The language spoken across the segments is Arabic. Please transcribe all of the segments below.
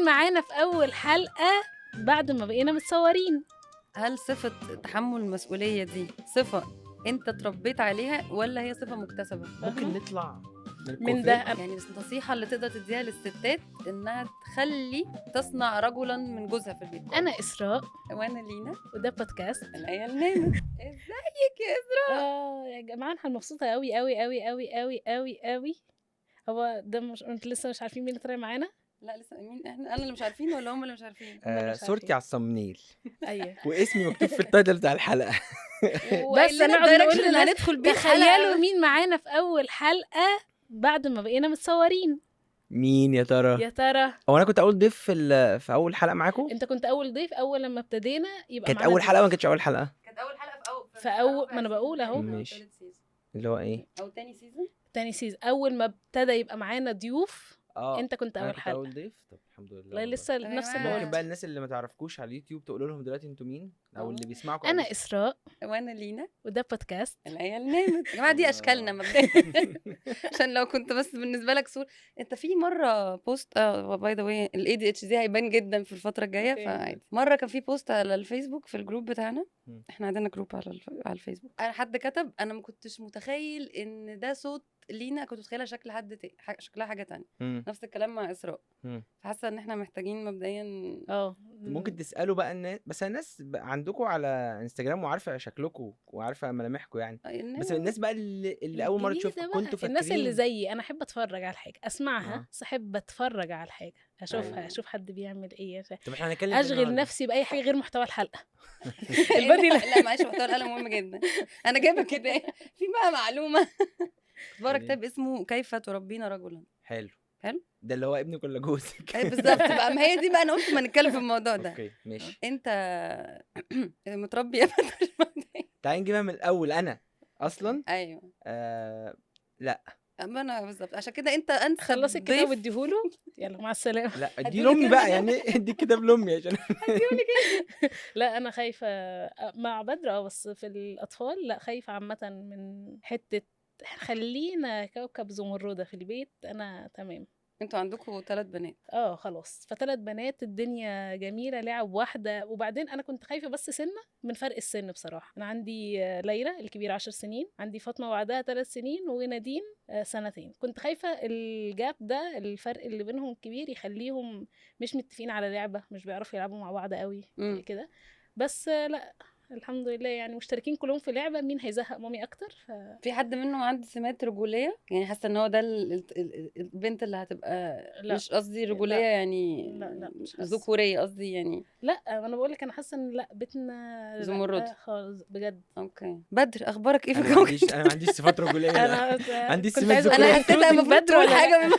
معانا في أول حلقة بعد ما بقينا متصورين. هل صفة تحمل المسؤولية دي صفة انت اتربيت عليها ولا هي صفة مكتسبة؟ ممكن نطلع من ده يعني بس النصيحة اللي تقدر تديها للستات انها تخلي تصنع رجلا من جوزها في البيت. أنا إسراء وانا لينا وده بودكاست العيال نامت. ازيك يا إسراء؟ يا جماعة أنا مبسوطة أوي أوي أوي أوي أوي أوي أوي. هو ده انتوا لسه مش عارفين مين اللي طالع معانا؟ لا لسه مين احنا؟ انا اللي مش عارفين ولا هم اللي مش عارفين؟ صورتي على الصمنيل أيوه واسمي مكتوب في التايتل بتاع الحلقه. بس أنا أقعد نقول اللي للناس هندخل بيه تخيلوا مين معانا في أول حلقة بعد ما بقينا متصورين. مين يا ترى؟ يا ترى هو انا كنت اول ضيف في اول حلقه معاكم. انت كنت اول ضيف اول لما ابتدينا يبقى كانت معانا اول ضيف. حلقه ما كانتش اول حلقه. كانت اول حلقة في أول ما أنا بقول أهو ماشي. اللي هو ايه؟ او تاني سيزون. تاني سيزون أول ما ابتدى يبقى معانا ضيوف. انت كنت أنا أول حلقة. اول ضيف. طب الحمد لله. والله لسه نفس اللي ممكن قلت. بقى الناس اللي ما تعرفكوش على اليوتيوب تقولوا لهم دلوقتي انتوا مين او اللي بيسمعوا أنا إسراء وانا لينا وده بودكاست. العيال نامت. يا جماعه دي اشكالنا مبدئيا. عشان لو كنت بس بالنسبه لك صور انت في مره بوست باي ذا واي الاي دي اتش دي هيبان جدا في الفتره الجايه أوكي. فعادي. مره كان في بوست على الفيسبوك في الجروب بتاعنا. مم. احنا عندنا جروب على الفيسبوك. انا حد كتب انا ما كنتش متخيل ان ده صوت لينا، كنت متخيله شكل حد شكلها حاجه تانية. مم. نفس الكلام مع اسراء. مم. فحاسه ان احنا محتاجين مبدئيا ممكن تسالوا بقى الناس، بس الناس عندكم على انستجرام وعارفه شكلكم وعارفه ملامحكم يعني. بس الناس بقى اللي اول مره الجديدة تشوفكم بقى. كنتوا فاكرين الناس اللي زيي انا احب اتفرج على الحاجه اسمعها، بس احب اتفرج على الحاجه اشوفها، أيوة. اشوف حد بيعمل ايه، طب احنا هنتكلم اشغل نفسي باي حاجه غير محتوى الحلقه. البادي لا معلش، محتوى القلم مهم جدا. انا جايبه كده في بقى معلومه. بقرا كتاب اسمه كيف تربين رجلا. حلو حلو ده اللي هو ابنك ولا جوزك؟ اي بالظبط بقى، ما هي دي بقى انا قلت ما نتكلم في الموضوع ده. اوكي ماشي. انت متربي يا بدر؟ تعالي نجيبها من الاول. انا اصلا ايوه لا اما انا بالظبط عشان كده انت خلصي الكتاب واديهوله يلا مع السلامه. لا ادي لامي بقى يعني ادي الكتاب لامي عشان لا انا خايفه مع بدر بس في الاطفال لا خايفه عامه من حته خلينا كوكب زمردة في البيت. انا تمام. انتوا عندكم 3 بنات. خلاص ف3 بنات الدنيا جميله لعب واحده. وبعدين انا كنت خايفه بس سنه من فرق السن بصراحه. انا عندي ليلى الكبيره 10 سنين، عندي فاطمه وعدها 3 سنين، ونادين 2 سنين. كنت خايفه الجاب ده الفرق اللي بينهم كبير يخليهم مش متفقين على لعبه، مش بيعرفوا يلعبوا مع بعض قوي كده. بس لا الحمد لله يعني مشتركين كلهم في لعبه، مين هيزهق مامي اكتر. في حد منهم عنده سمات رجوليه؟ يعني حاسه ان هو ده البنت اللي هتبقى لا. مش قصدي رجوليه لا. يعني لا مش ذكوريه قصدي يعني. لا انا بقول لك انا حاسه ان لا بيتنا زمرد خالص بجد. اوكي بدر اخبارك ايه في انا ما عنديش صفات رجوليه. انا عندي كنت سمات عايزة ذكورية. انا حسيت المفروض تقول حاجه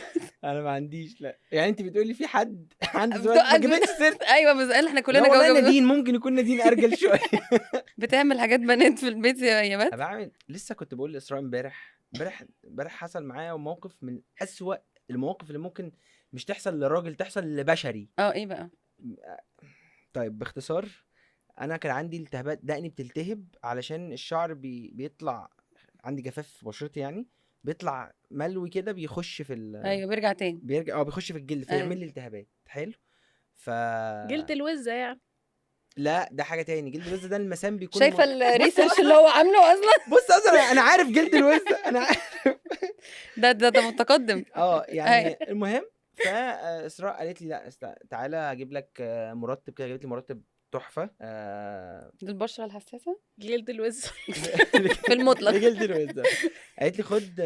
انا ما عنديش. لا يعني انت بتقولي في حد عنده سؤال ما جبتش سيرت. ايوه بس احنا كلنا لا والله جاوبنا. نادين ممكن يكون نادين ارجل شويه. بتعمل حاجات بنات في البيت يا بنت؟ بعمل. لسه كنت بقول لاسراء امبارح حصل معايا موقف من اسوأ المواقف اللي ممكن مش تحصل لراجل تحصل لبشري. ايه بقى؟ طيب باختصار، انا كان عندي التهابات دقني بتلتهب علشان الشعر بيطلع عندي جفاف في بشرتي يعني بيطلع ملوي كده بيخش في ايوه بيرجع تاني بيخش في الجلد فيعمل لي التهابات. حلو. جلد الوزه يعني. لا ده حاجه تاني. جلد الوزه ده المسام بيكون شايفه الريسيرش اللي هو عامله اصلا. بص اصلا انا عارف جلد الوزه انا عارف. ده متقدم. يعني المهم فاسراء قالت لي لا تعالى هجيب لك مرطب كده. جابت لي مرطب تحفه للبشره الحساسه جلد الوزه في المطلق. جلد الوزه. قالت لي خد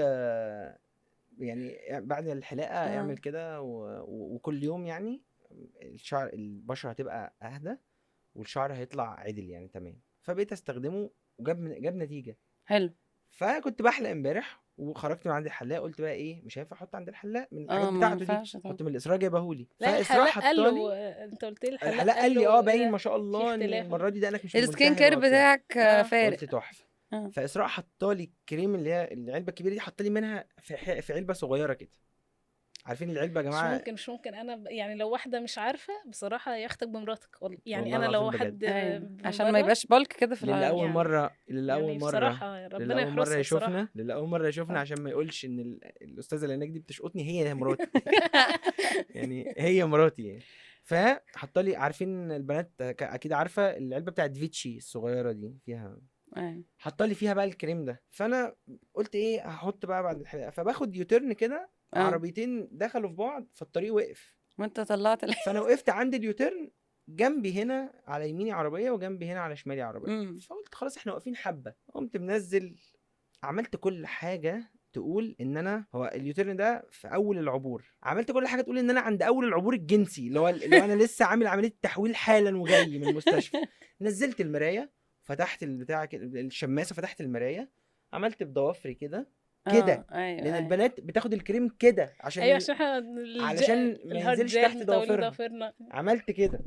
يعني بعد الحلاقه اعمل كده وكل يوم يعني البشره هتبقى اهدى والشعر هيطلع عدل يعني تمام. فبقيت استخدمه وجاب نتيجه حلو. فكنت بحلق امبارح وخرجت من عند الحلاق قلت بقى ايه مش هينفع احط عند الحلاق من الحاجات بتاعته دي. كنت من الاسراء جايبهولي. فاسراء قال له انت قلت لي الحلاق قال لي باين ما شاء الله المره دي دقنك مش السكين كير بتاعك فارق. قلت تحفه. فاسراء حطالي الكريم اللي هي العلبه الكبيره دي، حطالي منها في علبه صغيره كده. عارفين العلبه يا جماعه؟ مش ممكن انا يعني لو واحده مش عارفه بصراحه ياخدك بمراتك يعني انا لو حد عشان ما يبقاش بالك كده في اللي اول مره بصراحه ربنا يحرسها اللي اول مره يشوفنا عشان ما يقولش ان الاستاذه اللي هناك دي بتشقطني. هي مراتي يعني هي مراتي يعني. فحط لي، عارفين البنات اكيد عارفه العلبه بتاعت فيتشي الصغيره دي فيها، ايوه حط لي فيها بقى الكريم ده. فانا قلت ايه هحط بقى بعد الحلقه، فباخد يوتيرن كده، عربيتين دخلوا في بعض فالطريق وقف، وانت طلعت فانا وقفت عند اليوتيرن، جنبي هنا على يميني عربيه وجنبي هنا على شمالي عربيه. فقلت خلاص احنا واقفين حبه، قمت منزل، عملت كل حاجه تقول ان انا، هو اليوتيرن ده في اول العبور، عملت كل حاجه تقول ان انا عند اول العبور الجنسي، اللي هو انا لسه عامل عمليه تحويل حالا وجاي من المستشفى. نزلت المرايه، فتحت البتاع الشماسه، فتحت المرايه، عملت بضوافري كده كده، لان البنات بتاخد الكريم كده عشان ايوه عشان احنا علشان ما ينزلش تحت ضوافرنا. عملت كده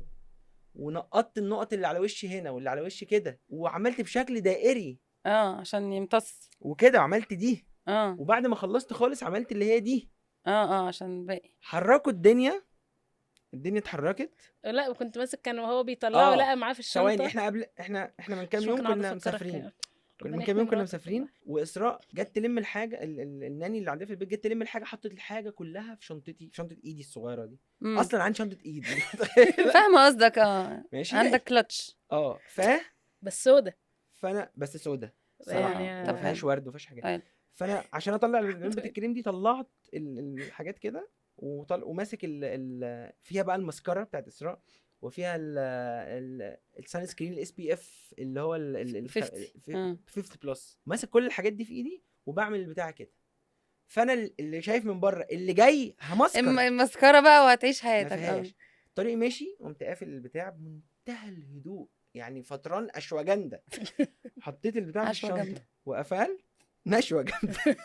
ونقطت النقط اللي على وشي هنا واللي على وشي كده، وعملت بشكل دائري عشان يمتص وكده، وعملت دي وبعد ما خلصت خالص عملت اللي هي دي عشان باقي حركوا الدنيا اتحركت. لا وكنت ماسك كان وهو بيطلعه لقى معاه في الشنطه. ثواني، احنا قبل احنا من كام يوم كنا مسافرين، واسراء جت تلم الحاجه، الناني اللي عندها في البيت جت تلم الحاجه، حطت الحاجه كلها في شنطتي، في شنطه ايدي الصغيره دي. اصلا عندي شنطه ايد فاهمه قصدك. ماشي عندك كلتش بس سودا، فانا بس سودا يعني ما فيهاش ورد وما فيهاش حاجات. فانا عشان اطلع علبه الكريم دي طلعت الحاجات كده وماسك فيها بقى المسكره بتاعت اسراء، وفيها السان سكرين الاس بي اف اللي هو 50 بلس، ماسك كل الحاجات دي في ايدي وبعمل البتاع كده. فانا اللي شايف من بره اللي جاي همسكر المسكره بقى وهتعيش حياتك. الطريق ماشي، قمت قافل البتاع بمنتهى الهدوء، يعني فتران اشواجندا. حطيت البتاع في الشنطه وقفلت نشوه جامده.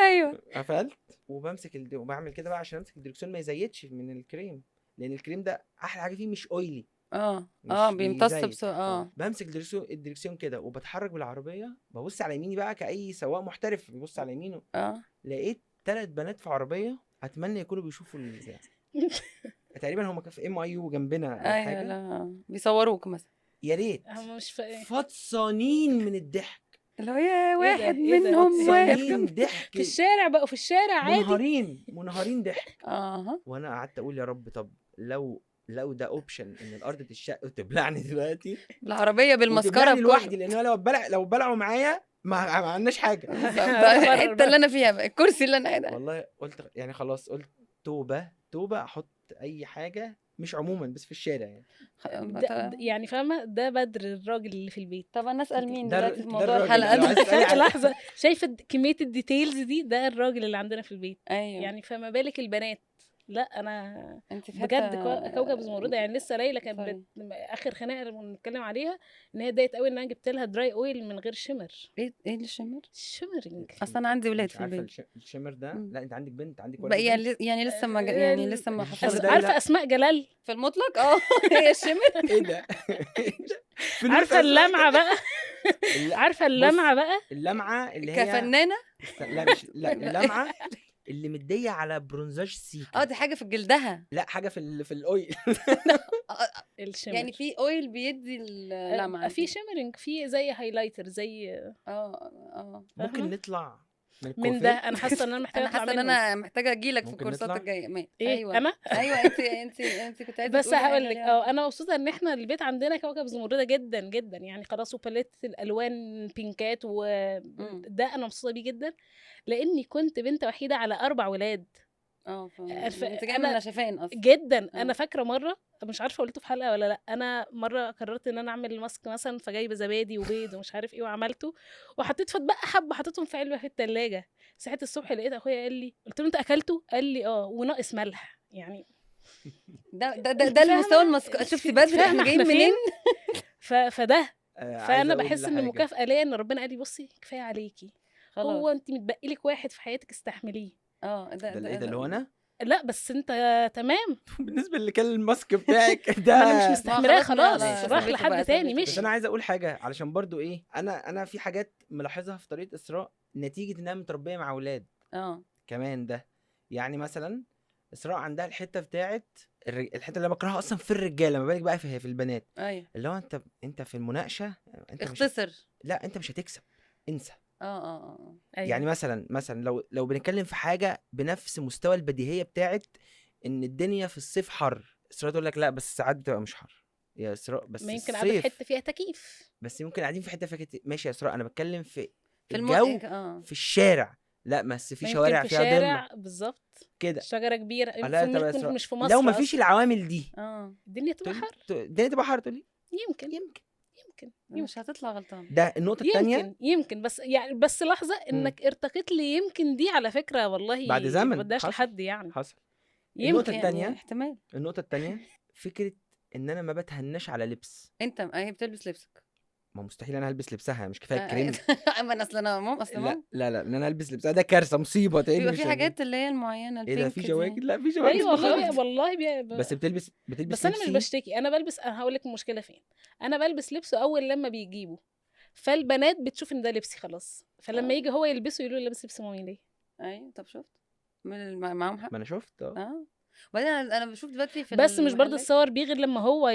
ايوه قفلت وبمسك وبعمل كده بقى عشان امسك الدركسيون ما يزيدش من الكريم، لان الكريم ده احلى حاجه فيه مش اويلي. بيمتص بسرعه. بمسك الدركسيون كده وبتحرك بالعربيه، ببص على يميني بقى كاي سواق محترف بيبص على يمينه. لقيت 3 بنات في عربيه، اتمنى يكونوا بيشوفوا البتاع. تقريبا هم في MIU جنبنا او حاجه. لا بيصوروك مثلا، يا ريت مش فطسانين من الضحك، اللي هو واحد منهم واقف ضحك في الشارع، بقوا في الشارع عادي منهارين ضحك. وانا قعدت اقول يا رب، طب لو ده اوبشن ان الارض تشق وتبلعني دلوقتي بالعربيه بالمسكره لوحدي، لان لو بلعوا معايا ما عملناش حاجه. الحته اللي انا فيها بقى، الكرسي اللي انا قاعده. والله قلت يعني خلاص، قلت توبه احط اي حاجه، مش عموما بس في الشارع يعني. يعني فاهمه، ده بدر الراجل اللي في البيت. طب انا اسال مين دلوقتي في موضوع الحلقه ده؟ لحظه، شايفه كميه الديتيلز دي، ده الراجل اللي عندنا في البيت. ايوه يعني فما بالك البنات. لا انا بجد كوكب زمردة. يعني لسه ليلى كانت اخر خناقه اللي بنتكلم عليها ان هي اتضايقت قوي ان انا جبت لها دراي اويل من غير شمر. ايه الشمر؟ الشمرنج. اصلا انا عندي ولاد في البيت. الشمر ده لا، انت عندك بنت، عندك ولد يعني لسه ما حصلش. عارفه اسماء جلال في المطلق هي الشمر. ايه ده؟ عارفه اللمعه بقى؟ عارفه اللمعه بقى؟ اللمعه اللي هي كفنانه. لا اللمعه اللي مديه على برونزاج سيكا. دي حاجه في جلدها. لا حاجه في الاويل. الشمر يعني في اويل بيدي اللمعه، في شيمرنج، في زي هايلايتر، زي ممكن نطلع من ده. انا حاسه ان انا محتاجه اجي لك في الكورسات الجايه. ايوه انا انت كنت عايزه بس هقول لك انا مبسوطه ان احنا البيت عندنا كوكب زمردة جدا جدا، يعني خلاص، وباليت الالوان بينكات، وده انا مبسوطه بيه جدا، لاني كنت بنت وحيده على 4 ولاد. انت جايه من نشفان اصلا جدا. انا فاكره مره، مش عارفه قلته في حلقه ولا لا، انا مره قررت ان انا اعمل ماسك مثلا، فجايبه زبادي وبيض ومش عارف ايه، وعملته وحطيت فات بقى حبه، حطيتهم في علبه في الثلاجه. صحيت الصبح لقيت اخويا قال لي، قلت له انت اكلته؟ قال لي وناقص ملح. يعني ده المستوى المسكر. شفتي بدري احنا جايين منين؟ فده فانا بحس ان المكافاه ليا ان ربنا قال لي بصي كفايه عليكي، هو انت متبقي لك واحد في حياتك استحمليه. ده اللي هو انا. لا بس انت تمام. بالنسبه اللي كان الماسك بتاعك ده انا مش مستحملاه خلاص، راح لحد تاني مش. بس انا عايزه اقول حاجه علشان برضو ايه، انا في حاجات ملاحظها في طريقه اسراء نتيجه انها متربيه مع اولاد كمان. ده يعني مثلا اسراء عندها الحته بتاعت الحته اللي بكرهها اصلا في الرجاله، ما بالك بقى في البنات. اللي هو انت في المناقشه انت اختصر. لا انت مش هتكسب، انسى. أيوة. يعني مثلا لو بنتكلم في حاجه بنفس مستوى البديهيه بتاعت ان الدنيا في الصيف حر، اسراء تقول لك لا بس ساعات بتبقى مش حر يا اسراء، بس ما يمكن قاعده في الصيف حته فيها تكييف. بس ممكن قاعدين في حته ماشي يا اسراء، انا بتكلم في في الجو في الشارع، لا بس في ما شوارع يمكن في فيها ضلمه شارع بالظبط كده. شجره كبيره، لا طب يا اسراء مش في مصر لو ما فيش أصلاً. العوامل دي الدنيا تبقى تقولي حر. الدنيا تبقى حر، تقولي يمكن يمكن. مش هتطلع غلطان. ده النقطه الثانيه يمكن بس يعني بس لحظه انك ارتقيت لي يمكن دي على فكره والله بعد ما زمن بداش حصل. لحد يعني حصل. يمكن التانية احتمال. النقطه الثانيه فكره ان انا ما بتهناش على لبس. انت هي بتلبس لبسك، ما مستحيل انا البس لبسها، مش كفايه كريم. اما اصل انا لا لا لا ان انا البس لبسها ده كارثه مصيبه تاني. بيبقى مش في حاجات اللي هي المعينه ايه ده في البينك جواكت؟ دي. لا في جواكت ايوه والله خالص. والله بس بتلبس بس انا مش لبسي. بشتكي، انا بلبس. انا هقول لك المشكله فين. انا بلبس لبسه اول لما بيجيبه، فالبنات بتشوف ان ده لبسي خلاص، فلما يجي هو يلبسه يقولوا لي لابس لبس مامي ليه. ايوه طب شفت معاهم حق. ما انا شفت وبعدين انا بشوف دلوقتي في بس مش برضه المحلات. الصور بيه غير لما هو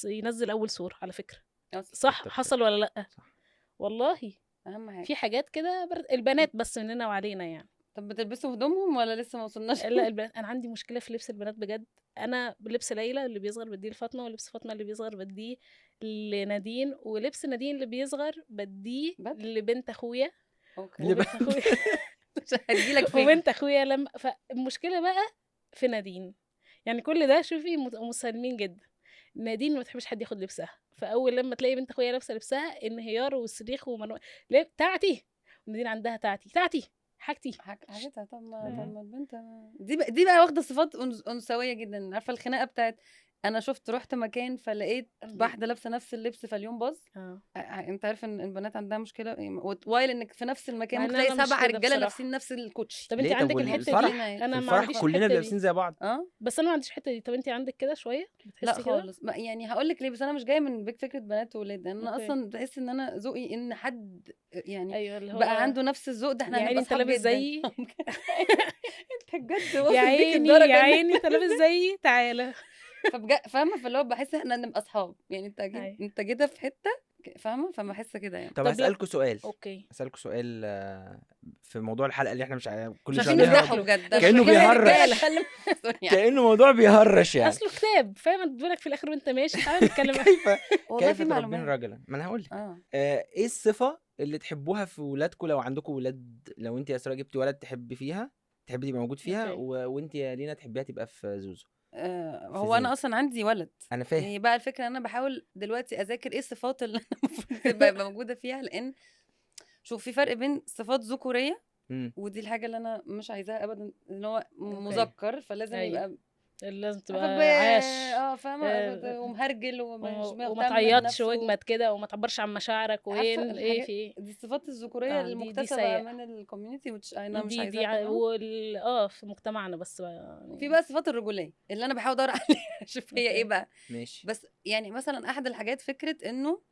ينزل اول صورة على فكرة. صح حصل ولا لا؟ صح. والله اهم حاجه في حاجات كده البنات بس مننا وعلينا يعني. طب بتلبسوا هدومهم ولا لسه ما وصلناش؟ لا البنات انا عندي مشكله في لبس البنات بجد. انا لبس ليلى اللي بيصغر بديه لفاطمه، ولبس فاطمه اللي بيصغر بديه لنادين، ولبس نادين اللي بيصغر بديه لبنت اخويا. اوكي وبنت اخويا هجيلك فين؟ وبنت اخويا لما فالمشكله بقى في نادين. يعني كل ده شوفي مسالمين جدا. نادين ما بتحبش حد ياخد لبسها، فاول لما تلاقي بنت اخويا لابسه لبسها انهيار وصريخ ليه بتاعتي، ونادين عندها تاعتي حاجتها. طب ما البنت دي بقى واخده صفات انثويه جدا. عارفه الخناقه بتاعت انا رحت مكان فلقيت واحده لابسه نفس اللبس فاليوم باظ. انت عارف ان البنات عندها مشكله وايل انك في نفس المكان ممكن تلاقي 7 رجاله لابسين نفس الكوتشي. طب انت عندك الحته دي؟ انا ما عنديش كلنا لابسين زي بعض. بس انا ما عنديش الحته دي. طب انت عندك كده شويه؟ لا خالص. يعني هقول لك ليه، بس انا مش جايه من فكره بنات وولاد. انا اصلا بحس ان انا ذوقي ان حد يعني أيوة اللي هو بقى عنده نفس الذوق ده احنا هنبقى اصحاب جدا. زيي انت بجد واصل يا عيني يا عيني انت لابس زيي تعالى. فاهمه، فاللي هو بحس احنا نبقى اصحاب يعني. انت كده في حته فاهمه، فما بحس كده يعني. طب اسالكوا سؤال. اوكي اسالكوا سؤال في موضوع الحلقه اللي احنا مش كل شويه نفتحه بجد كانه بيهرش كانه موضوع بيهرش يعني. اصله كتاب فاهم، ادولك في الاخر وانت ماشي. تعالى نتكلم كيف تربين رجلا. ما انا هقول لك ايه الصفه اللي تحبوها في ولادكم لو عندكم ولاد؟ لو انت يا اسراء جبتي ولد تحبي تبقى موجود فيها، وانت يا لينا تحبيها تبقى في زوزو. هو انا اصلا عندي ولد. انا فاهم. يعني بقى الفكره انا بحاول دلوقتي اذاكر ايه الصفات اللي انا المفروض تبقى موجوده فيها، لان شوف في فرق بين صفات ذكوريه ودي الحاجه اللي انا مش عايزاها ابدا، ان هو مذكر فلازم يبقى لازم تبقى عاش فاهمه ومهرجل وما تعيطش واجمد كده وما تعبرش عن مشاعرك ايه في ايه. دي الصفات الذكوريه المكتسبه من الكوميونتي انا مش عايزاها في مجتمعنا. بس يعني في بقى الصفات الرجوليه اللي انا بحاول ادور عليها اشوف هي ايه بقى. ماشي. بس يعني مثلا احد الحاجات فكره انه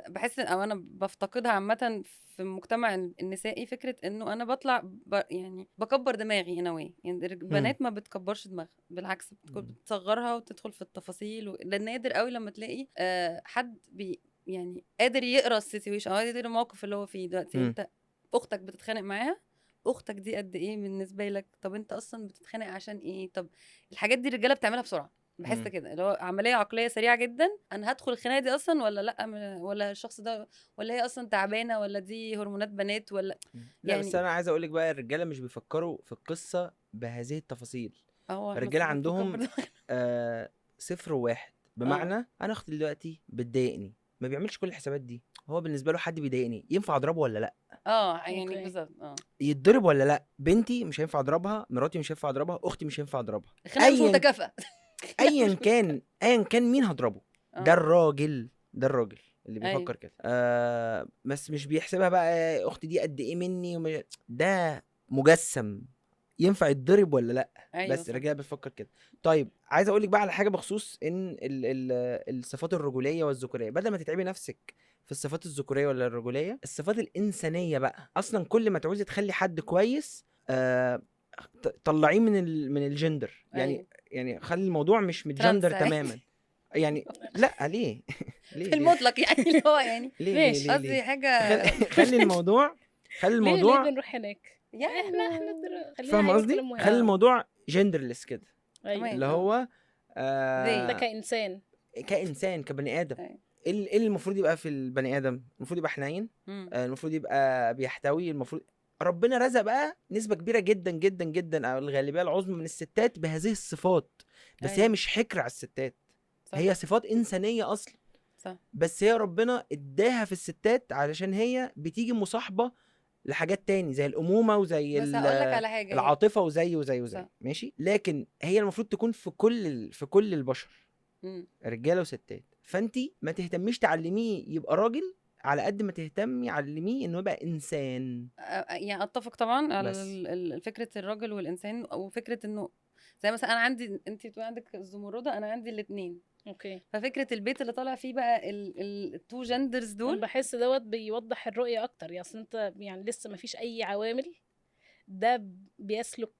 بحس او انا بفتقدها عامه في المجتمع النسائي، فكره انه انا بطلع يعني بكبر دماغي هنا يعني البنات ما بتكبرش دماغها، بالعكس بتصغرها وتدخل في التفاصيل ده نادر قوي لما تلاقي حد يعني قادر يقرا السيتويشن او قادر الموقف اللي هو فيه دلوقتي. انت اختك بتتخانق معاها، اختك دي قد ايه بالنسبه لك؟ طب انت اصلا بتتخانق عشان ايه؟ طب الحاجات دي الرجاله بتعملها بسرعه، بحس كده اللي هو عمليه عقليه سريعه جدا. انا هدخل الخناقه دي اصلا ولا لا، ولا الشخص ده ولا هي اصلا تعبانه ولا دي هرمونات بنات ولا يعني. بس انا عايز اقول لك بقى الرجاله مش بيفكروا في القصه بهذه التفاصيل. الرجاله عندهم 0 و1. بمعنى انا اختي دلوقتي بتضايقني، ما بيعملش كل الحسابات دي. هو بالنسبه له حد بيضايقني ينفع اضربه ولا لا؟ يعني بالظبط يتضرب ولا لا؟ بنتي مش هينفع اضربها، مراتي مش هينفع اضربها، اختي مش هينفع اضربها. الخناقه مش متكافئه ايا كان مين هضربه. ده الراجل اللي بيفكر كده. بس مش بيحسبها بقى اختي دي قد ايه مني ده مجسم ينفع يتضرب ولا لا. أيوة بس الرجاله بتفكر كده. طيب عايز اقول لك بقى على حاجه بخصوص ان الصفات الرجوليه والذكوريه، بدل ما تتعبي نفسك في الصفات الذكوريه ولا الرجوليه، الصفات الانسانيه بقى. اصلا كل ما تعوزي تخلي حد كويس طلعيه من الجندر. يعني أيوة. يعني خلي الموضوع مش متجندر تماما. يعني لا ليه في المطلق يعني اللي هو يعني ليه قصدي حاجه خلي الموضوع ليه بنروح هناك يعني فاهم قصدي؟ خلي الموضوع جندرلس كده. أيوة. اللي هو ده آه كإنسان. كانسان كبني ادم. أيوة. إيه اللي المفروض يبقى في البني ادم؟ المفروض يبقى حنين، المفروض يبقى بيحتوي، المفروض ربنا رزق بقى نسبة كبيرة جدا جدا جدا او الغالبية العظمى من الستات بهذه الصفات، بس هي أيوة. مش حكر على الستات، صح. هي صفات انسانية اصلا، صح. بس هي ربنا اداها في الستات علشان هي بتيجي مصاحبة لحاجات تاني زي الأمومة وزي بس هقول لك على حاجه، العاطفة وزي صح. ماشي، لكن هي المفروض تكون في كل البشر، رجاله وستات. فانتي ما تهتميش تعلميه يبقى راجل على قد ما تهتمي علميه انه يبقى انسان. يعني اتفق طبعا على بس. فكره الراجل والانسان، وفكره انه زي مثلا انا عندي، انت بتقول عندك الزمرده، انا عندي الاثنين، اوكي. ففكره البيت اللي طالع فيه بقى التو جندرز انا دول، بحس دوت بيوضح الرؤية اكتر، يعني اصل انت يعني لسه ما فيش اي عوامل، ده بيسلك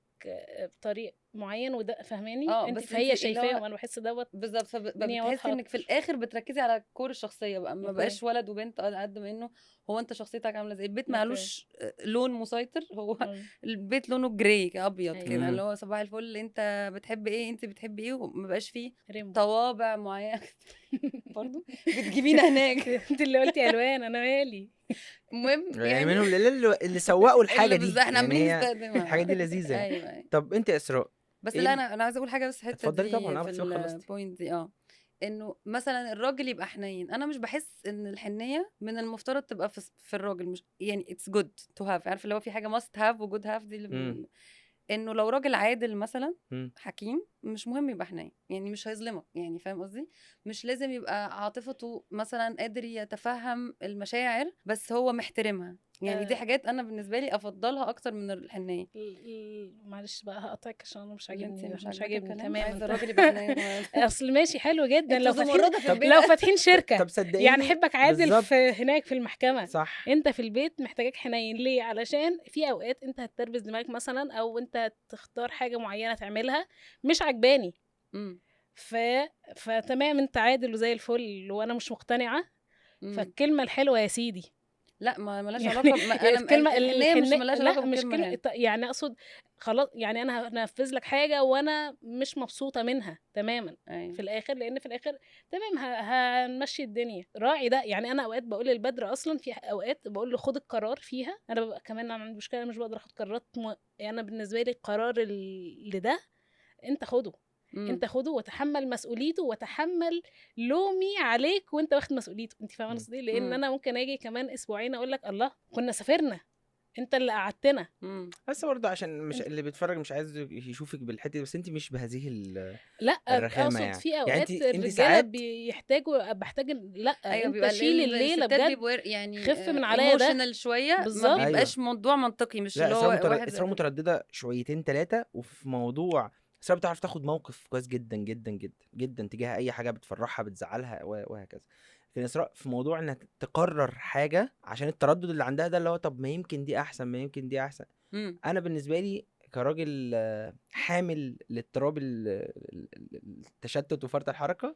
بطريق معين وده فاهماني انت، بس فهي انت اللي هو شايفاه وانا بحس دوت بالظبط، الدنيا فبتحسي واضحة انك في اكتر. الاخر بتركزي على كور الشخصيه بقى، ما أوكي. بقاش ولد وبنت، على قد ما انه هو انت شخصيتك عامله ازاي. البيت أوكي. معلوش لون مسيطر، هو أم. البيت لونه جراي ابيض أيوة. كده، اللي هو صباح الفل، انت بتحب ايه، انت بتحبي ايه، وما بقاش فيه ريمبو. طوابع معينه برضو بتجيبينا هناك. انت اللي قلتي الوان، انا مالي. المهم يعني يعني منهم اللي سوقوا الحاجة اللي دي، بالظبط احنا يعني عمالين هي نستخدمها. الحاجة دي لذيذة يعني. ايوه ايوه. طب انت يا اسراء بس ايه لا، انا عايزه اقول حاجه بس الحته اتفضلي طبعا، دي انا في بس خلصتي. البوينت دي، انه مثلا الراجل يبقى حنين، انا مش بحس ان الحنيه من المفترض تبقى في الراجل، مش يعني اتس جود تو هاف، عارف اللي هو في حاجه ماست هاف وجود هاف دي انه لو راجل عادل مثلا حكيم، مش مهم يبقى حنين، يعني مش هيظلمك، يعني فاهم قصدي، مش لازم يبقى عاطفته مثلا قادر يتفهم المشاعر بس هو محترمها، يعني دي حاجات انا بالنسبه لي افضلها اكتر من الحنيه. معلش بقى هقطعك عشان انا مش انت عاجبني، مش عاجبني تماما. عايزه الراجل يبقى حنين اصل ماشي حلو جدا لو فاتحين، زمردة في البيت. لو فاتحين شركه طب صدقيني يعني حبك عادل بالظبط. في هناك في المحكمه، صح. انت في البيت محتاجك حنين ليه؟ علشان في اوقات انت هتتربس دماغك مثلا، او انت تختار حاجه معينه تعملها مش عجباني، ف... فتمام انت عادل وزي الفل وانا مش مقتنعه، فالكلمه الحلوه يا سيدي لا ما ملهاش يعني علاقه، ما انا الكلمه الحنيه مش ملهاش علاقه لا مش بالكلمه كلمه الحلوه. يعني اقصد خلاص، يعني انا هنفذ لك حاجه وانا مش مبسوطه منها تماما في الاخر، لان في الاخر تمام هنمشي الدنيا، راعي ده. يعني انا اوقات بقول للبدر اصلا، في اوقات بقول له خد القرار فيها، انا ببقى كمان عندي مشكله مش بقدر اخد قرارات يعني انا بالنسبه لي القرار اللي ده انت خده، انت خده وتحمل مسؤوليته، وتحمل لومي عليك وانت واخد مسؤوليته، انت فاهمه قصدي؟ لان انا ممكن اجي كمان اسبوعين اقول لك الله كنا سافرنا، انت اللي قعدتنا. بس برضه عشان مش اللي بيتفرج مش عايز يشوفك بالحته دي، بس انت مش بهذه لا الرخامه اقصد في يعني اوقات انت الرجاله ساعات بحتاج لا ايوه انت شيل الليله بجد، يعني خف من عليا ده ايموشنال شويه، بالظبط. ما بيبقاش موضوع منطقي، مش اللي هو واحد اسراء متردده شويتين ثلاثه، وفي موضوع اسراء بتعرف تاخد موقف كويس جدا جدا جدا جدا تجاه اي حاجه بتفرحها بتزعلها وهكذا. لكن اسراء في موضوع انها تقرر حاجه عشان التردد اللي عندها ده، اللي هو طب ما يمكن دي احسن، ما يمكن دي احسن. انا بالنسبه لي كراجل حامل لاضطراب التشتت وفرط الحركه،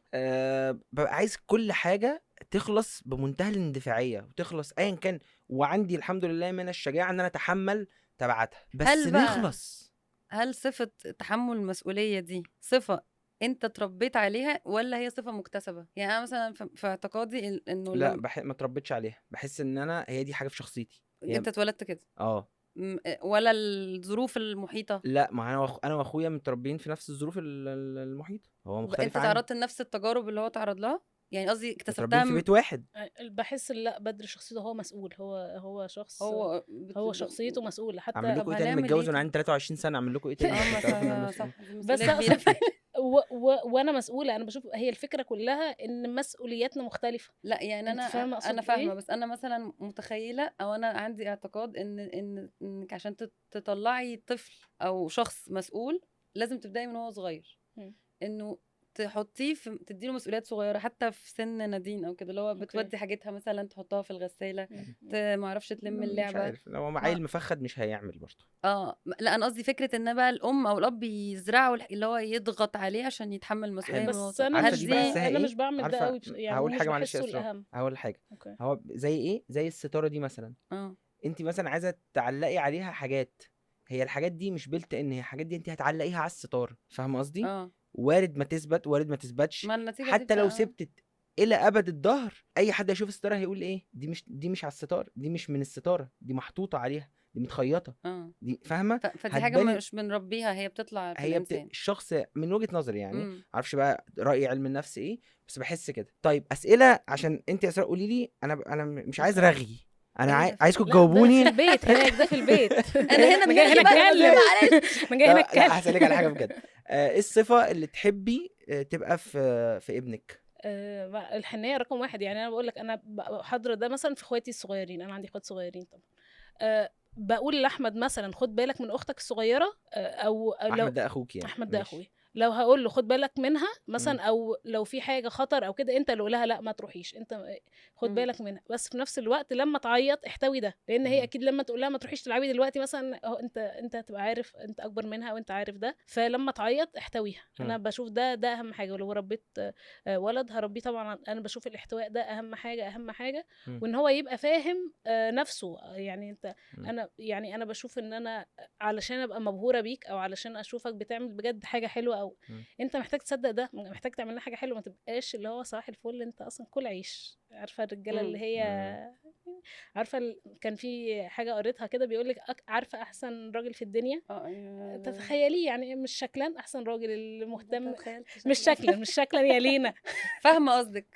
ببقى عايز كل حاجه تخلص بمنتهى الاندفاعيه وتخلص ايا كان، وعندي الحمد لله من الشجاعه ان انا اتحمل تبعاتها، بس نخلص. هل صفه تحمل المسؤوليه دي صفه انت اتربيت عليها ولا هي صفه مكتسبه؟ يعني انا مثلا في اعتقادي انه لا ما اتربيتش عليها، بحس ان انا هي دي حاجه في شخصيتي، انت اتولدت كده ولا الظروف المحيطه؟ لا ما انا واخويا متربيين في نفس الظروف المحيطه، هو مختلف انت عني. تعرضت لنفس التجارب اللي هو تعرض لها، يعني قصدي متربيين اكتسبتها في بيت واحد. بحس لا بدر شخصيته هو مسؤول، هو شخص هو شخصيته مسؤولة. حتى اعمل لكم ايه تاني؟ متجوز وانا عندي 23 سنه، اعمل لكم ايه تاني؟ صح بس وانا مسؤولة. انا بشوف هي الفكرة كلها ان مسؤولياتنا مختلفة. لا يعني انا فاهمة بس انا مثلا متخيلة او انا عندي اعتقاد انك عشان تطلعي طفل او شخص مسؤول لازم تبدأي من وهو صغير، انه تحطيه تديله مسؤوليات صغيره حتى في سن نادين او كده، اللي هو بتودي حاجتها مثلا تحطها في الغساله، ما اعرفش تلم اللعبه، مش عارف لو عيل مفخد مش هيعمل برضه. لا انا قصدي فكره ان بقى الام او الاب يزرعوا اللي هو يضغط عليه عشان يتحمل المسؤوليه. بس انا مش بعمل ده قوي يعني، هقول حاجه معلش يا اسراء، هقول حاجه هو زي ايه، زي الستاره دي مثلا. انت مثلا عايزه تعلقي عليها حاجات، هي الحاجات دي مش بلت ان هي الحاجات دي انت هتعلقيها على الستاره، فاهمه قصدي؟ وارد ما تثبت وارد ما تثبتش. ما النتيجه حتى لو تبقى- سبت الى ابد الظهر، اي حد هيشوف الستاره هيقول ايه، دي مش على الستاره، دي مش من الستاره، دي محطوطه عليها، دي متخيطه، دي فاهمه. فدي حاجه هتبان مش بنربيها، هي بتطلع في هي الانسان. الشخص من وجهه نظري يعني، مم. معرفش بقى راي علم النفس ايه، بس بحس كده. طيب اسئله عشان انت يا اسراء قولي لي، انا مش عايز رغي، انا إيه ده؟ عايزكم لا، ده تجاوبوني. في البيت هناك، ده في البيت. انا هنا أنا جاي هنا اتكلم. انا جاي هنا لا اتكلم. هسألك على حاجه بجد. ايه الصفه اللي تحبي تبقى في ابنك؟ الحنيه رقم 1. يعني انا بقول لك انا حاضره ده مثلا في اخواتي الصغيرين، انا عندي اخوات صغيرين طبعا. بقول لاحمد مثلا خد بالك من اختك الصغيره، او لو احمد ده اخوك يعني؟ احمد ده ماشي. اخوي، لو هقول له خد بالك منها مثلا، مم. او لو في حاجه خطر او كده، انت اللي قولها لا ما تروحيش، انت خد مم. بالك منها. بس في نفس الوقت لما تعيط احتوي ده، لان هي مم. اكيد لما تقول لها ما تروحيش تلعبي دلوقتي مثلا، اهو انت هتبقى عارف انت اكبر منها وانت عارف ده، فلما تعيط احتويها. انا بشوف ده اهم حاجه. ولو ربيت ولد هربيه طبعا، انا بشوف الاحتواء ده اهم حاجه. مم. وان هو يبقى فاهم نفسه. يعني انت مم. انا بشوف ان انا علشان ابقى مبهوره بيك، او علشان اشوفك بتعمل بجد حاجه حلوه، او مم. انت محتاج تصدق ده، محتاج تعمل لنا حاجه حلوه، ما تبقاش اللي هو صباح الفل انت اصلا كل عيش. عارفه الرجاله اللي هي عارفه كان في حاجه قريتها كده بيقول لك عارفه احسن راجل في الدنيا تتخيليه، يعني مش شكلا احسن راجل اللي مهتم، مش شكلا يا لينا. فاهمه قصدك.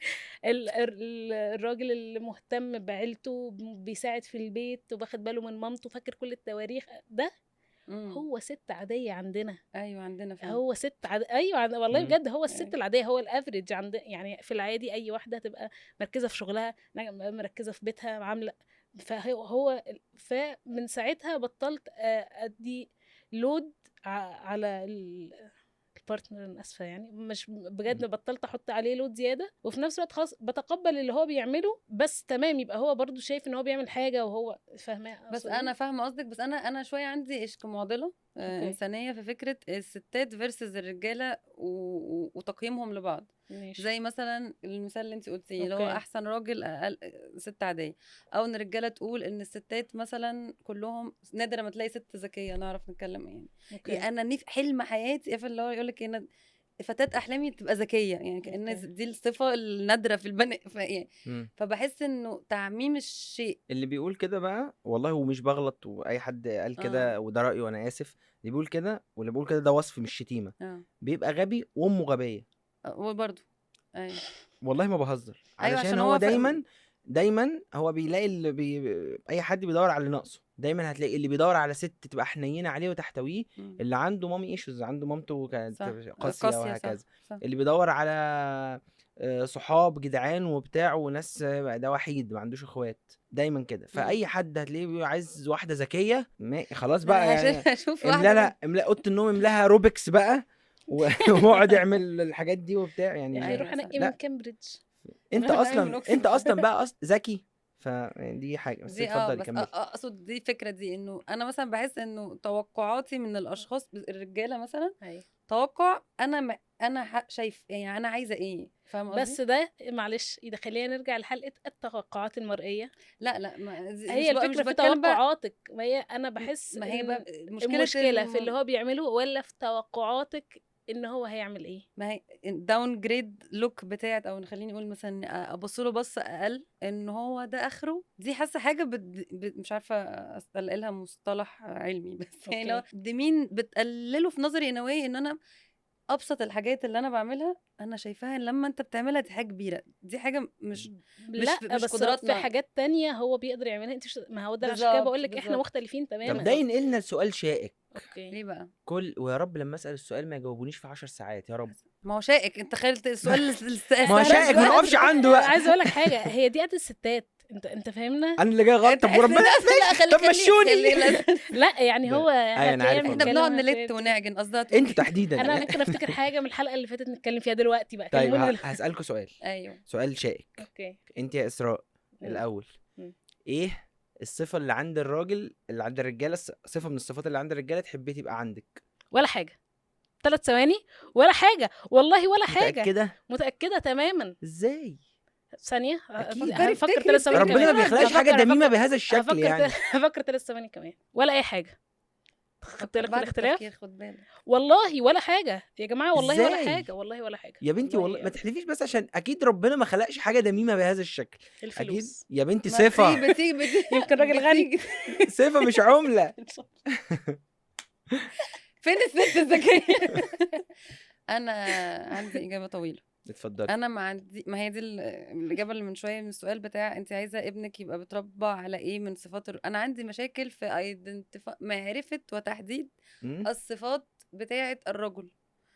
الراجل اللي مهتم بعيلته، بيساعد في البيت وباخد باله من مامته، فاكر كل التواريخ ده. هو ست عاديه عندنا. ايوه عندنا فعلا. هو ست ايوه والله بجد هو الست أيوة. العاديه، هو الافريج عند، يعني في العادي اي واحده تبقى مركزه في شغلها، مركزه في بيتها، عامله. فهو فمن ساعتها بطلت ادي لود على البارتنر. انا اسفه يعني، مش بجد بطلت احط عليه لود زياده، وفي نفس الوقت خلاص بتقبل اللي هو بيعمله، بس تمام يبقى هو برضو شايف ان هو بيعمل حاجه وهو فاهماه. بس انا فاهمه قصدك، بس انا شويه عندي معضله انسانيه في فكره الستات فيرسز الرجاله وتقييمهم لبعض. ماشي. زي مثلا المثال اللي انت قلتيه اللي هو احسن راجل اقل ست عاديه، او ان الرجاله تقول ان الستات مثلا كلهم نادر ما تلاقي ست ذكيه نعرف نتكلم يعني. انا حلم حياتي اللي هو يقول لك ان فتاة احلامي تبقى ذكيه، يعني كأن دي الصفه النادره في البني يعني. فبحس انه تعميم الشيء. اللي بيقول كده بقى والله ومش بغلط، واي حد قال كده وده رايه وانا اسف، اللي بيقول كده واللي بيقول كده ده وصف مش شتيمه. بيبقى غبي وامه غبيه وبرده. ايوه والله ما بهزر. أيوة علشان هو دايما هو بيلاقي اي حد بيدور على اللي ناقصه. دايما هتلاقي اللي بيدور على ست تبقى حنينه عليه وتحتويه، اللي عنده مامي ايشوز، عنده مامته كانت قاسيه وهكذا. صح. اللي بيدور على صحاب جدعان وبتاع وناس، ده وحيد ما عندوش اخوات، دايما كده. فاي حد هتلاقيه عايز واحده ذكيه، خلاص بقى يعني املا اوضه النوم، املاها روبكس بقى واقعد اعمل الحاجات دي وبتاع يعني. روح انقي من كامبريدج. انت اصلا بقى ذكي، فدي حاجه. بس اتفضلي كملي. اقصد دي فكره دي انه انا مثلا بحس انه توقعاتي من الاشخاص الرجاله مثلا توقع انا شايف يعني انا عايزه ايه، فاهمه قصدي؟ بس ده معلش اذا خلينا نرجع لحلقه التوقعات المرئيه. لا هي الفكره في توقعاتك. ما هي انا بحس ما هي بقى المشكله في اللي هو بيعمله ولا في توقعاتك ان هو هيعمل ايه. ما هي داون جريد لوك بتاعت، او خليني اقول مثلا ابص له بص اقل ان هو ده اخره. دي حاسه حاجه مش عارفه استلقلها مصطلح علمي، بس يعني لو دي مين بتقلله في نظري نوعي ان انا ابسط الحاجات اللي انا بعملها انا شايفاها لما انت بتعملها دي حاجه كبيره، دي حاجه مش بس قدراتنا. في حاجات تانية هو بيقدر يعملها انت ما هو ده عشان كده بقول لك احنا مختلفين تماما. طب ده ينقلنا لسؤال شائك. ليه بقى؟ ويا رب لما اسال السؤال ما يجاوبونيش في 10 ساعات يا رب. ما هو شائك، انت تخيلت السؤال ما هو شائك ما نقفش عنده بقى. عايز اقول لك حاجه، هي دي قد الستات. انت فاهمنا. انا اللي جاي غلط. طب وربنا طب مشوني. لا يعني هو احنا بنقعد نلت ونعجن قصدها انت تحديدا. انا ممكن افتكر حاجه من الحلقه اللي فاتت نتكلم فيها دلوقتي بقى. طيب هسالكوا سؤال. ايوه سؤال شائك. انت يا اسراء الاول، ايه الصفه اللي عند الراجل اللي عند الرجاله، صفه من الصفات اللي عند الرجاله تحبي تبقى عندك؟ ولا حاجه. 3 ثواني ولا حاجه والله ولا حاجه. متاكده تماما. ازاي؟ ثانيه هفكر 3 ثواني. ربنا ما بيخلقش حاجه دميمه بهذا الشكل يعني. هفكر 3 ثواني كمان ولا اي حاجه. خدت بالك من بعد الاختلاف؟ التفكير خد بالك. والله ولا حاجه يا جماعه، والله ولا إزاي؟ حاجه، والله ولا حاجه يا بنتي والله ما تحلفيش، بس عشان اكيد ربنا ما خلقش حاجه دميمه بهذا الشكل. اكيد الفلوس يا بنتي ما صفه بتيجي يمكن راجل غني. صفه مش عمله. فين الست الذكيه؟ انا عندي اجابه طويله. اتفضلي. انا ما عندي، ما هي دي الاجابه اللي من شويه من السؤال بتاع انت عايزه ابنك يبقى بتربى على ايه من صفات انا عندي مشاكل في معرفه وتحديد مم؟ الصفات بتاعه الرجل.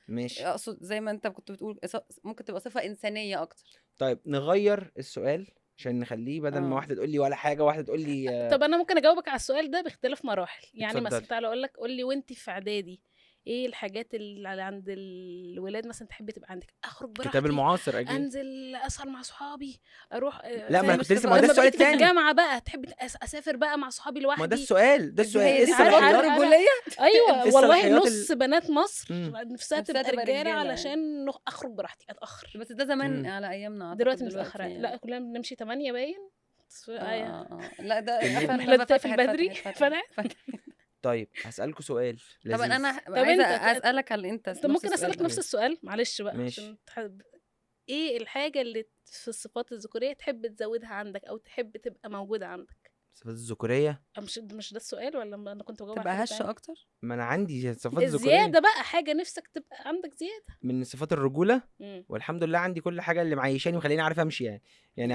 ماشي. اقصد زي ما انت كنت بتقول ممكن تبقى صفه انسانيه اكتر. طيب نغير السؤال عشان نخليه بدل ما واحده تقول لي ولا حاجه واحده تقول لي طب انا ممكن اجاوبك على السؤال ده باختلاف مراحل. يعني مثلا اتفضلي. تعالى اقول لك، قول لي وانت في اعدادي ايه الحاجات اللي عند الولاد مثلا تحبي تبقى عندك؟ اخرج براحتي، كتاب المعاصر اكيد. انزل اسهر مع صحابي، اروح لا ما انا فاهم؟ كنت لسه، ما هو ده لما السؤال بقيت في التاني. الجامعه بقى تحبي اسافر بقى مع صحابي ما ده لوحدي. السؤال، ده السؤال. هي ايه دي عارف- صفات الصلاحيات؟ عارف- الرجوليه. ايوه إيه والله الصلاحيات نص بنات مصر مم. نفسها تبقى رجاله علشان اخرج براحتي، اتاخر. بس ده زمان مم. على ايامنا أعتقد دلوقتي متاخره، يعني. لا كلنا بنمشي 8 باين. لا ده كلنا. لا في البدري فتحت. طيب هسألكوا سؤال لذيذ. طبعا انا طب عايزه انت اسالك على انت طب ممكن اسالك نفس ماشي. السؤال معلش بقى ماشي. عشان ايه الحاجه اللي في الصفات الذكوريه تحب تزودها عندك او تحب تبقى موجوده عندك؟ صفات الذكوريه. مش ده السؤال ولا انا كنت بجاوب على تبقى حاجة هشه تانية؟ اكتر. ما انا عندي صفات ذكوريه الزياده بقى، حاجه نفسك تبقى عندك زياده من صفات الرجوله، مم. والحمد لله عندي كل حاجه اللي معيشاني وخليني عارف امشي يعني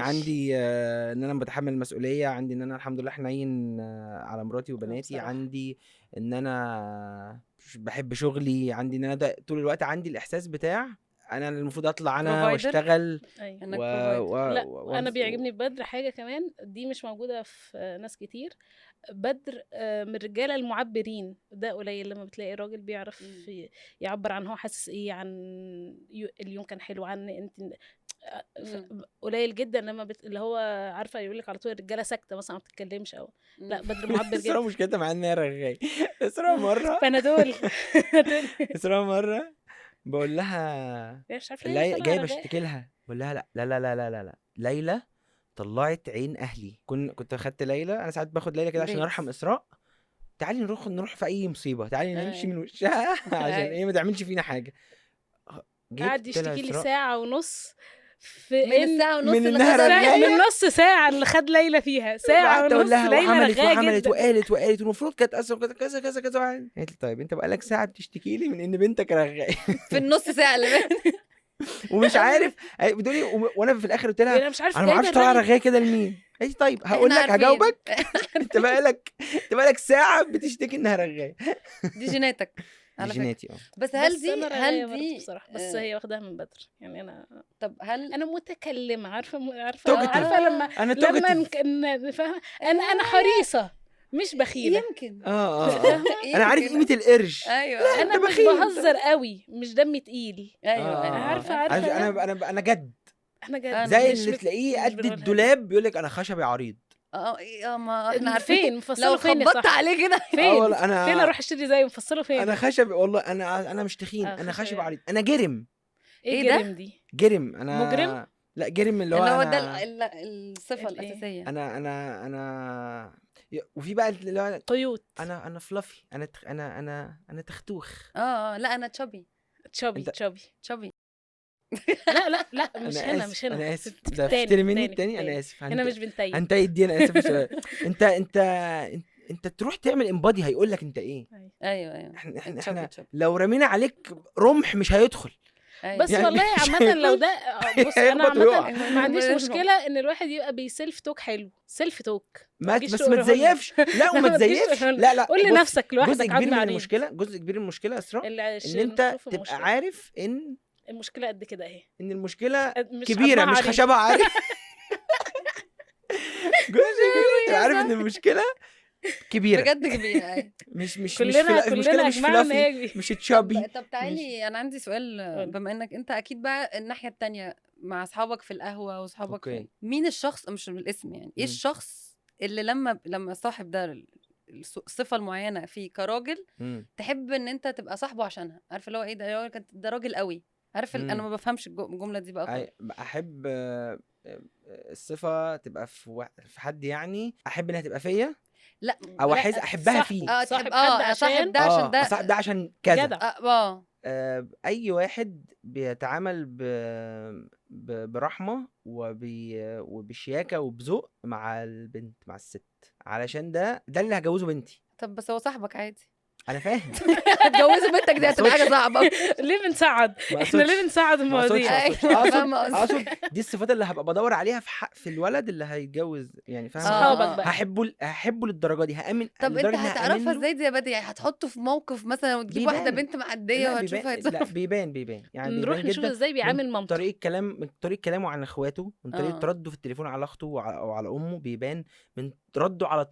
ماشي. عندي ان انا بتحمل المسؤوليه، عندي ان انا الحمد لله حنين على مراتي وبناتي، بصراحة. عندي ان انا بحب شغلي، عندي ان انا طول الوقت عندي الاحساس بتاع انا المفروض اطلع انا Provider. واشتغل ايوه. انك لا انا بيعجبني في بدر حاجه كمان دي مش موجوده في ناس كتير. بدر من الرجاله المعبرين، ده قليل لما بتلاقي راجل بيعرف يعبر عن هو حاسس ايه، عن اليوم كان حلو، عن انت قليل جدا لما اللي هو عارفه يقول لك على طول الرجاله ساكته مثلا ما بتتكلمش او لا بدر معبر جدا. اسراء مشكلتها معايا ان هي رغاي. اسراء مره بنادول اسراء مره بقول لها مش عارفه ليه جايه بشتكي لها، بقول لها لا لا لا لا لا لا, لا. ليلى طلعت عين اهلي. كنت اخدت ليلى، انا ساعات باخد ليلى كده عشان ارحم اسراء، تعالي نروح في اي مصيبه، تعالي نمشي من وشها عشان ايه ما تعملش فينا حاجه. قعد يشتكي لي ساعه ونص في من الساعه ونص من انها رغاية، من نص ساعه اللي خد ليلى فيها ساعه ونص. ليلى وعملت وقالت والمفروض كانت كذا كذا كذا. قالت لي طيب انت بقالك ساعه بتشتكي لي من ان بنتك رغايه في النص ساعه اللي ومش عارف بتقولي، وانا في الاخر قلت لها انا مش عارفه انا ما اعرفش طالعه رغايه كده لمين. قالت لي طيب هقول لك هجاوبك. انت بقالك ساعه بتشتكي انها رغايه. دي جيناتك على جيناتي. بس هل دي بصراحه بس هي واخداها من بدر يعني. انا طب هل انا متكلمه عارفه لما انا فاهمه انا حريصه مش بخيله. يمكن انا عارف قيمه القرش. ايوه انا مش بهزر قوي، مش دمي تقيل. ايوه عارفه انا جد. احنا جد زي اللي تلاقيه قد الدولاب بيقول لك انا خشبي عريض. ما احنا عارفين فين مفصله فين لو خبطت عليه كده فين فين اروح اشتري زي مفصله فين؟ انا خشبي والله، انا مش تخين، انا خشبي عريض، انا جرم. ايه جرم دي؟ جرم انا مجرم؟ لا جرم اللي هو ده الصفه الاساسيه. انا وفي بقى اللي هو قيود. انا فلافي، انا تختوخ. لا انا تشابي. لا مش هنا انا اسف ده اشتري مني التاني. انا اسف هنا مش بنتين هنتي دي. انا اسف انت تروح تعمل امبادي هيقول لك انت ايه. ايوه احنا لو رمينا عليك رمح مش هيدخل. بس يعني والله عامه لو ده بص انا عامه ما عنديش مشكله ان الواحد يبقى بيسيلف توك حلو. سيلف توك بس ما تزيفش. لا وما تزيفش. لا قول لنفسك لوحدك. جزء كبير من المشكله، يا اسراء، ان انت تبقى عارف ان المشكله قد كده اهي، ان المشكله كبيره مش خشبها عارف. جزء عارف ان المشكله كبيره بجد كبيره. مش كلنا المشكله مش فلافي مش تشابي. طب تعالي انا عندي سؤال. بما انك انت اكيد بقى الناحيه التانية مع اصحابك في القهوه واصحابك مين الشخص، مش بالاسم يعني، ايه الشخص اللي لما صاحب ده الصفه المعينه فيه كراجل تحب ان انت تبقى صاحبه عشانها؟ عارفه اللي هو ايه ده راجل قوي. عارف انا ما بفهمش الجمله دي بقى. احب الصفه تبقى في حد، يعني احب انها تبقى فيا لا او لا، احبها صاحبه. فيه. اه صاحب تحب حد صاحب عشان ده عشان ده صاحب ده عشان كذا. جدع. اي واحد بيتعامل برحمه وبشياكه وبذوق مع البنت، مع الست، علشان ده اللي هجوزه بنتي. طب بس هو صاحبك عادي. انا فاهم. هتجوزه بنتك دي ما هتبقى حاجه أقصدش. صعبه. ليه بنساعد؟ ما احنا ليه أقصدش. بنساعد ما اقصدش المواضيع؟ أيوة، فاهمة اقصد قصدك. دي الصفات اللي هبقى بدور عليها في الولد اللي هيتجوز، يعني فاهم؟ صحابك بقى. هحبه للدرجه دي، هامن طب انت لدرجة إن هتعرفها هأمن له. ازاي دي يا بدري؟ يعني هتحطه في موقف مثلا وتجيب واحده بيبان. بنت معديه لا وهتشوفها بيبان، لا هيتصرف. بيبان يعني، نروح بيبان نشوف جدا ازاي بيعامل من مامته. طريقه كلامه عن اخواته، من طريقه رده في التليفون على اخته او على امه، بيبان من رده على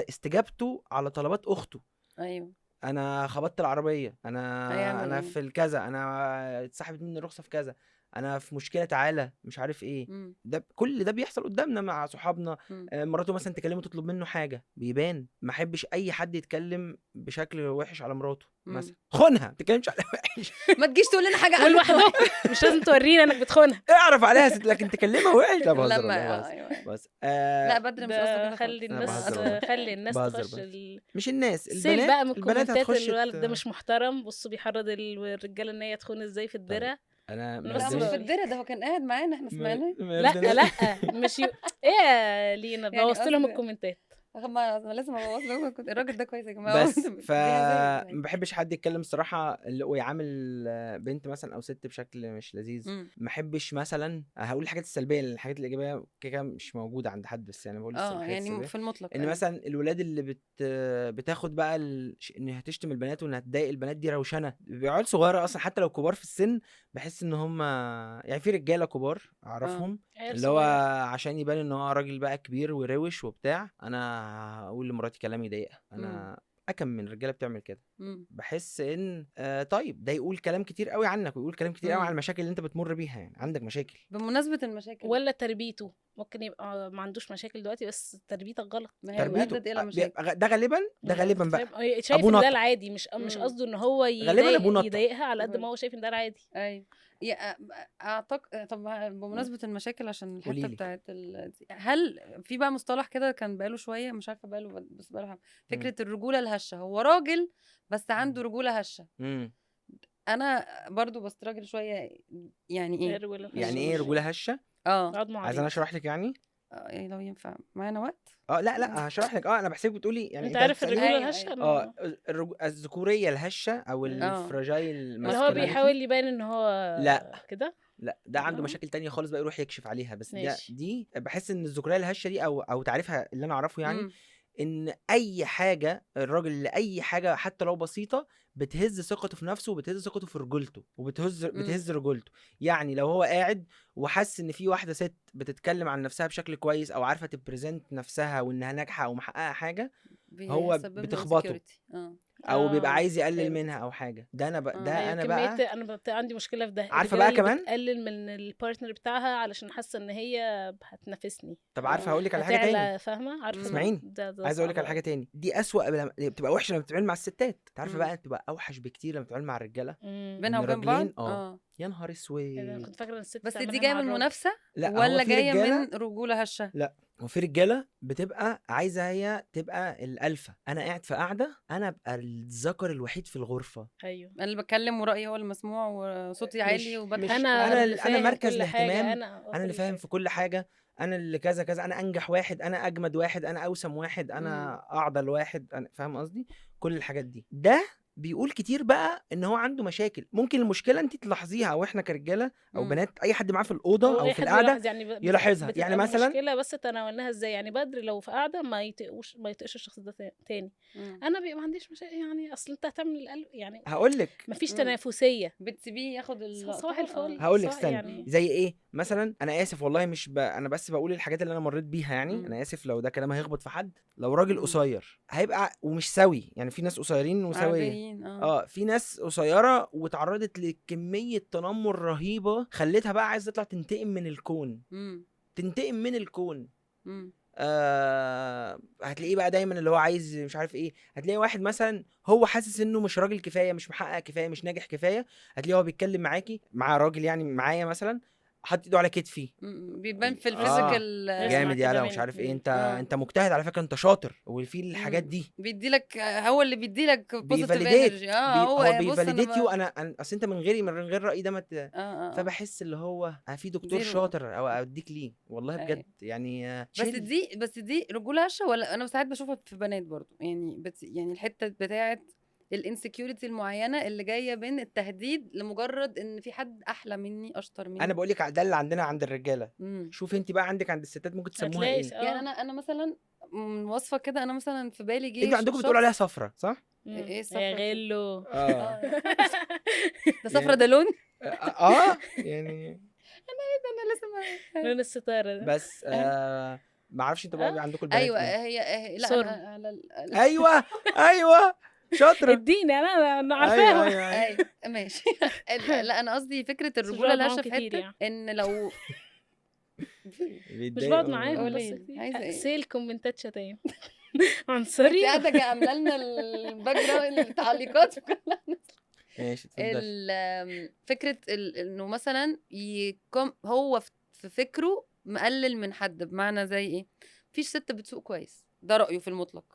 استجابته على طلبات اخته. ايوه انا خبطت العربيه، هيعمل انا ايه؟ في الكذا، انا اتسحبت مني الرخصه في كذا، انا في مشكله، تعالى مش عارف ايه. مم. ده كل ده بيحصل قدامنا مع صحابنا. مم. مراته مثلا تكلمه تطلب منه حاجه، بيبان. ما احبش اي حد يتكلم بشكل وحش على مراته مثلا، خونها، ما تتكلمش عليها وحش. ما تجيش تقول لنا حاجه عنها. ولوحدهم مش لازم تورينا انك بتخونها. اعرف عليها ست، لكن تكلمها وحش، لا بهزر لما والله، بهزر. ايوه بس لا بدر مش قصده ده كده خلي خالص. أنا الناس بهزر والله. خلي الناس بهزر تخش بس. مش الناس، سيل بقى من البنات الكومنتات، هتخش الولد ده مش محترم، بصوا بيحرض الرجاله ان هي تخون ازاي في الدرع. انا لا، لا بس مش في سوري. الدره، ده هو كان قاعد معانا احنا سمعناه. لا مش ايه يا لينا، يعني بوظت لهم قصدي- الكومنتات. ما لازم ابوظ له. الراجل ده كويس يا جماعه. بس بيهزقوا ما بحبش حد يتكلم الصراحه ويعامل بنت مثلا او ست بشكل مش لذيذ. ما احبش مثلا، هقول الحاجات السلبيه، الحاجات الايجابيه كده مش موجوده عند حد، بس يعني بقول الحاجات يعني السلبيه. في المطلق ان مثلا الولاد اللي بتاخد بقى انها تشتم البنات وانها تضايق البنات، دي روشنه. بيقعد صغيره اصلا، حتى لو كبار في السن، بحس ان هم يعني في رجاله كبار اعرفهم اللي هو عشان يبان ان هو راجل بقى كبير وروش وبتاع، انا هقول لمراتي كلام يضايقها. انا اكم من الرجاله بتعمل كده. بحس ان طيب ده يقول كلام كتير قوي عنك، ويقول كلام كتير قوي عن المشاكل اللي انت بتمر بيها، يعني عندك مشاكل. بمناسبه المشاكل ولا تربيته، ممكن يبقى ما عندوش مشاكل دلوقتي بس تربيتك غلط. تربيته ده غالبا بقى شايف ان ده العادي، مش قصده ان هو يضايقها على قد ما هو شايف ان ده العادي. ايوه اعتقد. طب بمناسبه المشاكل، عشان الحته بتاعت هل في بقى مصطلح كده كان بقاله شويه، مش عارفه بقاله بس بقاله فكره الرجوله الهشه. هو راجل بس عنده رجوله هشه. انا برضو بس راجل شويه. يعني ايه يعني ايه رجوله هشه؟ عايز انا اشرح لك يعني لو ينفع معانا وقت. لا هشرح لك. انا بحسك بتقولي يعني انت عارف الرجوله الهشه. الذكوريه الهشه او الفراجايل اللي هو بيحاول يبان ان هو لا كده. لا ده عنده مشاكل تانية خالص بقى، يروح يكشف عليها. بس دي بحس ان الذكوريه الهشه دي او تعريفها اللي انا اعرفه يعني ان اي حاجه، الراجل لاي حاجه حتى لو بسيطه بتهز ثقته في نفسه، وبتهز ثقته في رجولته، بتهز رجولته. يعني لو هو قاعد وحس ان في واحده ست بتتكلم عن نفسها بشكل كويس، او عارفه تبريزنت نفسها وانها ناجحه او محققه حاجه، هو بتخبطه او بيبقى عايز يقلل منها او حاجه. ده انا انا بقى انا عندي مشكله في ده. عارفه بقى كمان بتقلل من البارتنر بتاعها علشان حاسه ان هي هتنافسني. طب عارفه هقول لك على حاجه تاني، فاهمه؟ عارفه اسمعيني، عايز اقول لك على حاجه تاني. دي اسوأ بتبقى وحشه لما بتتعامل مع الستات. تعرفي بقى بتبقى اوحش بكتير لما بتتعامل مع الرجاله. بينها وبين بعض. يا نهار اسود. انا كنت فاكره ان الست بس دي جايه من منافسه ولا جايه من رجوله هشه؟ لا، وفي رجاله بتبقى عايزه هي تبقى الالفا. انا قاعد في قاعده، انا ابقى الذكر الوحيد في الغرفه. ايوه انا اللي بتكلم ورأيي هو المسموع وصوتي عالي وبضحك. انا مركز الاهتمام، انا اللي فاهم في كل حاجه، انا اللي كذا كذا، انا انجح واحد، انا اجمد واحد، انا اوسم واحد، انا اعضل واحد، انا فاهم قصدي كل الحاجات دي. ده بيقول كتير بقى ان هو عنده مشاكل. ممكن المشكله انت تلاحظيها، او احنا كرجاله او بنات، اي حد معاه في الاوضه او في القعده يلاحظها. يعني مثلا مشكله بس تناولناها ازاي. يعني بدر لو في قعده ما يطقش الشخص ده تاني. انا بيبقى ما عنديش مشاكل. يعني اصل انت هتعمل يعني هقول لك مفيش تنافسيه، بتسيبيه ياخد صباح الفل. هقول لك استنى يعني. زي ايه مثلا؟ انا اسف والله، مش انا بس بقول الحاجات اللي انا مريت بيها يعني. انا اسف لو ده كلام هيخبط في حد. لو راجل قصير هيبقى ومش سوي، يعني في ناس قصيرين وسويه، في ناس قصيره واتعرضت لكميه تنمر رهيبه خلتها بقى عايزه تطلع تنتقم من الكون. تنتقم من الكون. هتلاقيه بقى دايما اللي هو عايز مش عارف ايه. هتلاقي واحد مثلا هو حاسس انه مش راجل كفايه، مش محقق كفايه، مش ناجح كفايه. هتلاقيه هو بيتكلم معاكي، مع راجل يعني معايا مثلا، حط ايده على كتفي بيبان في الفيزيكال جامد كده يالا ومش مني. عارف ايه، انت آه. انت مجتهد على فكره، انت شاطر، وفي الحاجات دي بيديلك، هو اللي بيديلك بوزيتيف بيفاليديت انرجي. هو بص بيفاليديت يو. انا انا اصل انت من غير رايي ده ما فبحس اللي هو في دكتور زيرو. شاطر او اوديك ليه والله أيوة. بجد يعني بس دي رجوله هشه، ولا انا ساعات بشوفها في بنات برضو يعني، بس يعني الحته بتاعه الانسكيورتي المعينه اللي جايه من التهديد لمجرد ان في حد احلى مني اشطر مني. انا بقول لك ده اللي عندنا عند الرجاله. مم. شوف انت بقى عندك عند الستات ممكن تسموها هتلاقي ايه؟ يعني انا مثلا وصفه كده، انا مثلا في بالي انتوا جه عندكم شخص. بتقولوا عليها صفرة صح؟ ايه الصفرة يا دي؟ غلو ده صفرة ده لون. يعني انا لسه لون الستاره ده. بس ما اعرفش انتوا بقى عندكم البنات ايوه ايه؟ هي لا سوري. انا على ايوه شاطره. اديني انا ايوه عارفاها. ايوه ايوه ماشي. لا انا قصدي فكره بس مش الرجوله بقعد معاهم الهشه في كتير حته يعني. ان لو مش بقعد معاهم قولي بس لي، كتير. عايزة إيه؟ سيل كومنتات شتايم انت عنصري. قاعده عامله لنا الباك جراوند التعليقات كلها. ماشي اتفضل. فكره انه مثلا هو في فكره مقلل من حد، بمعنى زي ايه؟ مفيش ست بتسوق كويس، ده رايه في المطلق.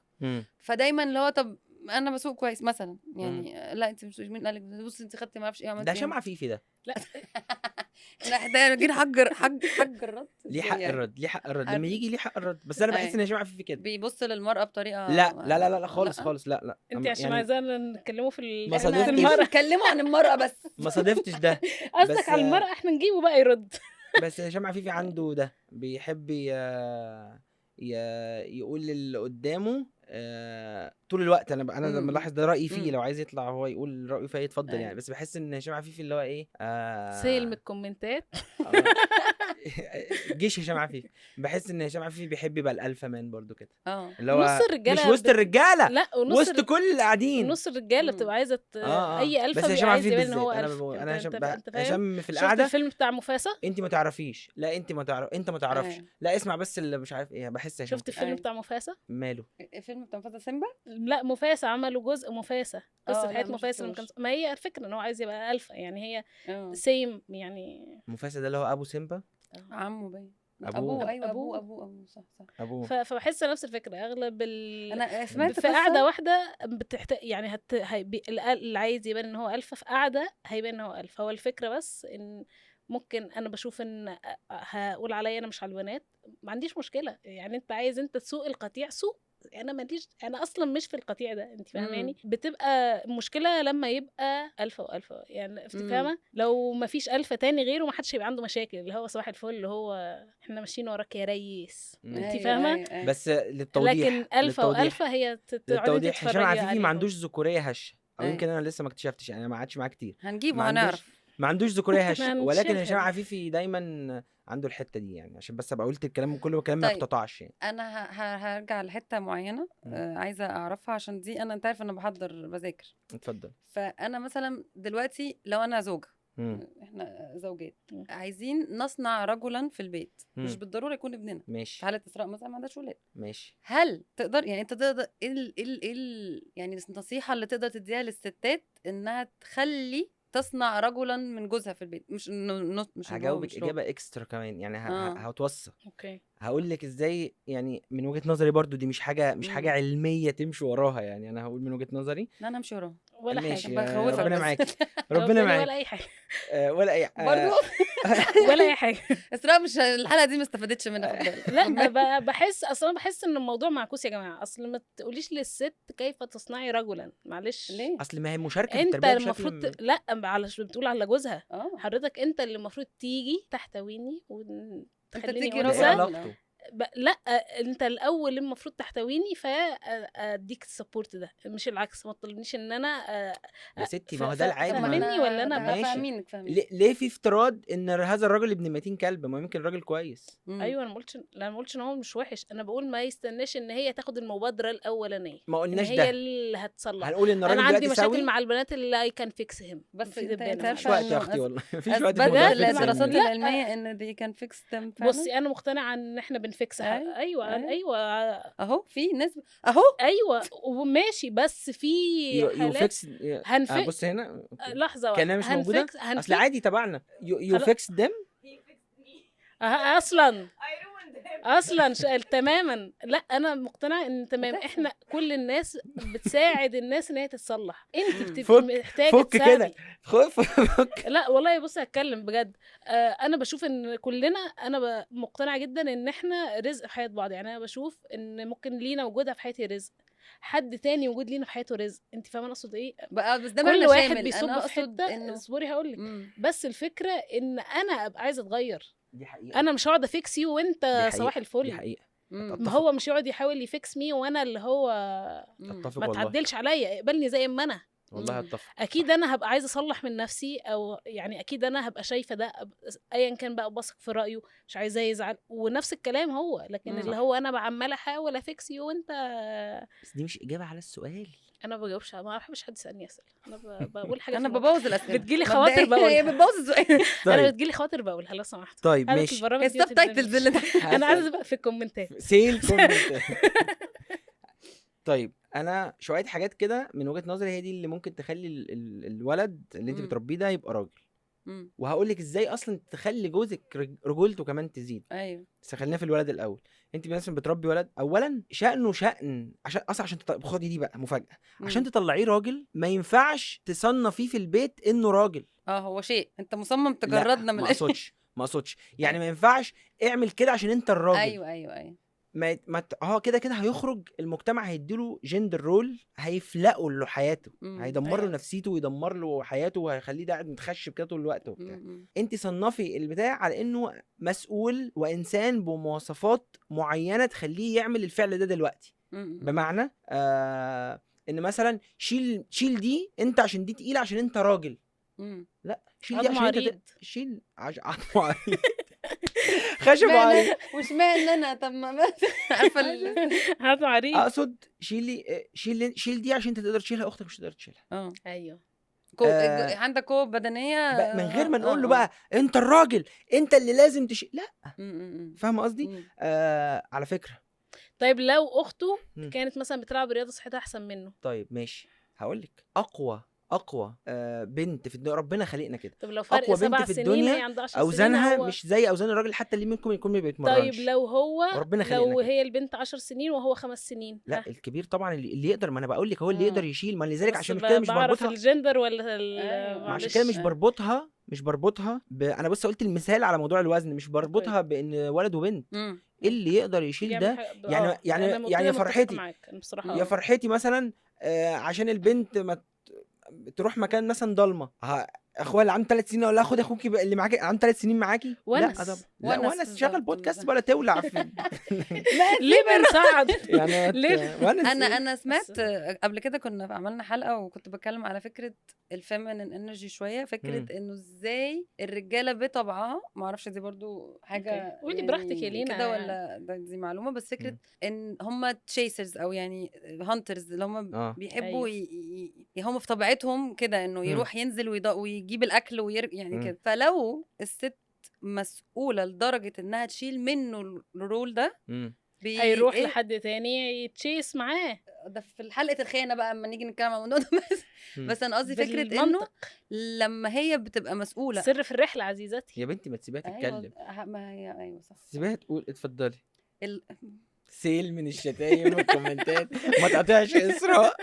فدايما اللي هو طب انا بسوق كويس مثلا يعني، لا انت مش مين قالك؟ بصي انت خدتي ما اعرفش ايه عملتي ده ايه. شمعة فيفي ده لا احنا جينا حج الرد ليه حق الرد، ليه حق الرد لما عارف. يجي ليه حق الرد، بس انا بحس أيوة. ان شمعة فيفي كده بيبص للمرأة بطريقة لا خالص خالص لا انت عشان عايزانا نتكلموا في ما احنا صادفتش. المرأة. نتكلموا عن المرأة بس. ما صادفتش ده. قصدك بس على المرأة، احنا نجيبه بقى يرد. بس شمعة فيفي عنده ده، بيحب يقول اللي قدامه طول الوقت. انا لما ملاحظ ده رايي فيه، لو عايز يطلع هو يقول رايه فيه يتفضل يعني. بس بحس ان هشام عفيفي اللي هو ايه سيل من الكومنتات. جيش هشام عفيفي. بحس ان هشام عفيفي بيحب يبقى الالفا مان برضو كده، اللي نص هو الرجاله مش وسط الرجاله، لا وسط كل اللي قاعدين. نص الرجاله بتبقى عايزه اي الفا بس هشام عايز عفيفي يبان ان هو بالذات الفا. انا انت فاهم؟ هشام في شفت القعده الفيلم بتاع مفاسة؟ انت ما تعرفيش، لا انت ما تعرفش، لا اسمع بس اللي مش عارف ايه. بحس هشام شفت الفيلم بتاع مفاسة؟ ماله الفيلم بتاع مفاسة سيمبا؟ لا مفاسة عملوا جزء مفاسة، قصة حياة ما مفاسة لما كان، شفتوش. ما هي الفكرة ان هو عايز يبقى الفا يعني، هي سيم يعني. مفاسة ده اللي هو ابو سيمبا، عمه باين، ابوه ايوه ابوه صح ابوه. فبحس نفس الفكرة اغلب انا سمعت في قعدة واحدة يعني اللي عايز يبان ان هو الفا في قعدة هيبان ان هو الفا. هو الفكرة بس ان ممكن انا بشوف ان هقول عليا انا مش على البنات، ما عنديش مشكلة يعني. انت عايز انت تسوق القطيع سوق، انا ماليش، انا اصلا مش في القطيع ده، انت فاهماني؟ بتبقى مشكله لما يبقى الفا والفا يعني، فاهمه؟ لو ما فيش الفا تاني غيره ما حدش هيبقى عنده مشاكل، اللي هو صباح الفل اللي هو احنا ماشيين وراك يا ريس، انت فاهمه؟ بس للتوضيح، لكن الفا والفا هي للتوضيح هشام عفيفي ما عندوش عليهم. ذكوريه هشه، او يمكن انا لسه ما اكتشفتش يعني، ما عادش معاه كتير، هنجيبه هنعرف. ما عندوش ذكوريه هشه، ولكن هشام هنشيلها. عفيفي دايما عنده الحته دي يعني، عشان بس ابقى قلت الكلام كله وكلام ما طيب. يقتطعش يعني. انا هرجع لحته معينه عايزه اعرفها، عشان دي انا انت عارف انا بذاكر. اتفضل. فانا مثلا دلوقتي لو انا زوجه، احنا زوجات عايزين نصنع رجلا في البيت، مش بالضروره يكون ابننا، ماشي، في حاله اسراء مثلا ما عندهاش ولاد، ماشي، هل تقدر يعني انت تقدر يعني النصيحه اللي تقدر تديها للستات انها تخلي تصنع رجلا من جوزها في البيت؟ مش هجاوبك اجابه اكسترا كمان يعني، هتوصى. اوكي هقول لك ازاي يعني، من وجهه نظري برضو دي مش حاجه علميه تمشي وراها يعني، انا هقول من وجهه نظري. لا انا امشي وراها ولا ماشي. حاجه، ربنا معاكي ربنا معاكي ولا اي حاجه ولا اي برضو ولا اي حاجه. اسراء مش الحلقه دي ما استفادتش منها، خد بالك. لا بحس اصلا، بحس ان الموضوع معكوس يا جماعه. اصل ما تقوليش للست كيف تصنعي رجلا، معلش. ليه؟ اصل ما هي مشاركه في انت التربيه المفروض لا علشان بتقول على جوزها. حضرتك انت اللي المفروض تيجي تحتويني وتخليني انثى. لا انت الاول المفروض تحتويني فاديك السبورت ده، مش العكس. ما تطلبنيش ان انا يا ستي ما هو ده العادي. فاهميني ولا انا فاهمينك ليه في افتراض ان هذا الراجل ابن 200 كلب؟ ما يمكن راجل كويس. ايوه انا ما قلتش ان هو مش وحش، انا بقول ما يستناش ان هي تاخد المبادره الاولانيه، ما قلناش هي ده اللي هتصلح. هنقول ان الراجل انا عندي مشاكل سوي. مع البنات اللي اي كان فيكسهم، بس مفيش وقت يا اختي والله، مفيش وقت. الدراسات العلميه ان دي كان فيكس تم فعلا. بصي انا مقتنعه ان احنا بنفكسها. ايوه اهو في ناس اهو ايوه وماشي، بس في حالات بص هنا لحظه كان مش موجوده، اصل عادي تبعنا يو فيكس دم اصلا تماما. لا انا مقتنعه ان تمام احنا كل الناس بتساعد الناس ان هي تتصلح، انت بتبقي محتاجه فك تساعدي كده فك. لا والله بصي هتكلم بجد. انا بشوف ان كلنا، انا مقتنعه جدا ان احنا رزق في حياه بعض. يعني انا بشوف ان ممكن لينا وجودها في حياتي رزق، حد تاني وجود لينا في حياته رزق. انت فاهمه اقصد ايه؟ بقى بس ده كل معنى واحد شامل. بيصب انا في اقصد حته. انه اصبري هقولك. بس الفكره ان انا ابقى عايزه اتغير. دي حقيقه، انا مش هقعد افيكس يو دي وانت حقيقه، صباح دي الفل. حقيقه. ما اتفق، هو مش يقعد يحاول يفيكس مي وانا اللي هو اتفق ما والله، تعدلش عليا، اقبلني زي ما انا. والله اتفق. اكيد صح. انا هبقى عايزه اصلح من نفسي، او يعني اكيد انا هبقى شايفه ده ايا كان بقى بثق في رايه، مش عايزاه يزعل، ونفس الكلام هو. لكن اللي صح. هو انا عماله احاول افيكس يو وانت. بس دي مش اجابه على السؤال. انا ما بجاوبش، ما بحبش حد يسالني اسئله. انا بقول حاجه انا في الموضوع. ببوظ الاسئله بتجيلي مبدئياً. خواطر هي بقولها. بتبوظ السؤال. انا طيب بتجيلي خواطر بقولها لو سمحت. طيب هذا ماشي، البرامج هي دي ما السب تايتلز تلزمنيش. اللي انا عايزه تبقى في الكومنتات. سيل كومنت. طيب انا شويه حاجات كده من وجهه نظري هي دي اللي ممكن تخلي الولد اللي انت بتربيه ده يبقى راجل. وهقول لك ازاي اصلا تخلي جوزك رجولته كمان تزيد. ايوه بس خلينا في الولد الاول. انت مثلا بتربي ولد، اولا شأنه شأن عشان خدي دي بقى مفاجاه. عشان تطلعيه راجل ما ينفعش تصنفيه في البيت انه راجل. هو شيء انت مصمم تجردنا من ما اقصدش يعني ما ينفعش اعمل كده عشان انت الراجل. ايوه ما كده هيخرج المجتمع هيديله جندر رول، هيفلقوا له حياته، هيدمر له نفسيته ويدمر له حياته وهيخليه قاعد متخشب كده طول الوقت وبتاع. انت صنفي البتاع على انه مسؤول وانسان بمواصفات معينه تخليه يعمل الفعل ده دلوقتي. بمعنى ان مثلا شيل دي انت عشان دي تقيله عشان انت راجل. لا شيل دي عشان انت شيل عظمه خشب عريض. وش معنى انا؟ طب ما عارفه هذا عريض. اقصد شيل دي عشان انت تقدر تشيلها، اختك مش تقدر تشيلها. ايوه عندك قوه بدنيه من غير ما نقول له بقى انت الراجل انت اللي لازم تشيل. لا فاهم قصدي؟ على فكره طيب لو اخته كانت مثلا بتلعب رياضه صحتها احسن منه، طيب ماشي هقولك اقوى بنت في الدنيا ربنا خلقنا كده. طب لو فرق 7 سنين هي عندها 10 سنين اوزانها مش زي اوزان الراجل حتى اللي منكم يكون ما بيتمرنش. طيب لو هي كده. البنت 10 سنين وهو 5 سنين، لا الكبير طبعا اللي يقدر. ما انا بقول لك هو اللي يقدر يشيل. ما لذلك عشان كده مش بربطها الجندر ولا عشان كده مش بربطها انا بس قلت المثال على موضوع الوزن، مش بربطها بان ولد وبنت. اللي يقدر يشيل ده يعني يا فرحتي مثلا عشان البنت ما تروح مكان مثلا ضلمه، اخويا اللي عنده 3 سنين اقول لها خد اخوكي اللي معاكي عنده 3 سنين معاكي. لا طب لا ونس شغل بودكاست ولا تولع في ليه بنساعد يعني انا سمعت قبل كده كنا عملنا حلقه وكنت بتكلم على فكره الفيمينين انرجي شويه، فكره انه ازاي الرجاله بطبعها، ما اعرفش دي برضو حاجه قولي براحتك يا لينا كده ولا دي معلومه، بس فكره ان هم تشيسرز او يعني هانترز اللي هم بيحبوا هم في طبيعتهم كده انه يروح ينزل ويجيب الاكل يعني كده. فلو الست مسؤوله لدرجه انها تشيل منه الرول ده هيروح لحد تاني يتشيس معاه. ده في حلقه الخيانه بقى اما نيجي نتكلم عن الموضوع ده. بس انا قصدي فكره انه لما هي بتبقى مسؤوله. سر في الرحله عزيزتي يا بنتي ما تسيبيها تتكلم. ما هي ايوه صح، سيبيها تقول. اتفضلي. سيل من الشتايم والكومنتات ما تقطعش اسراء.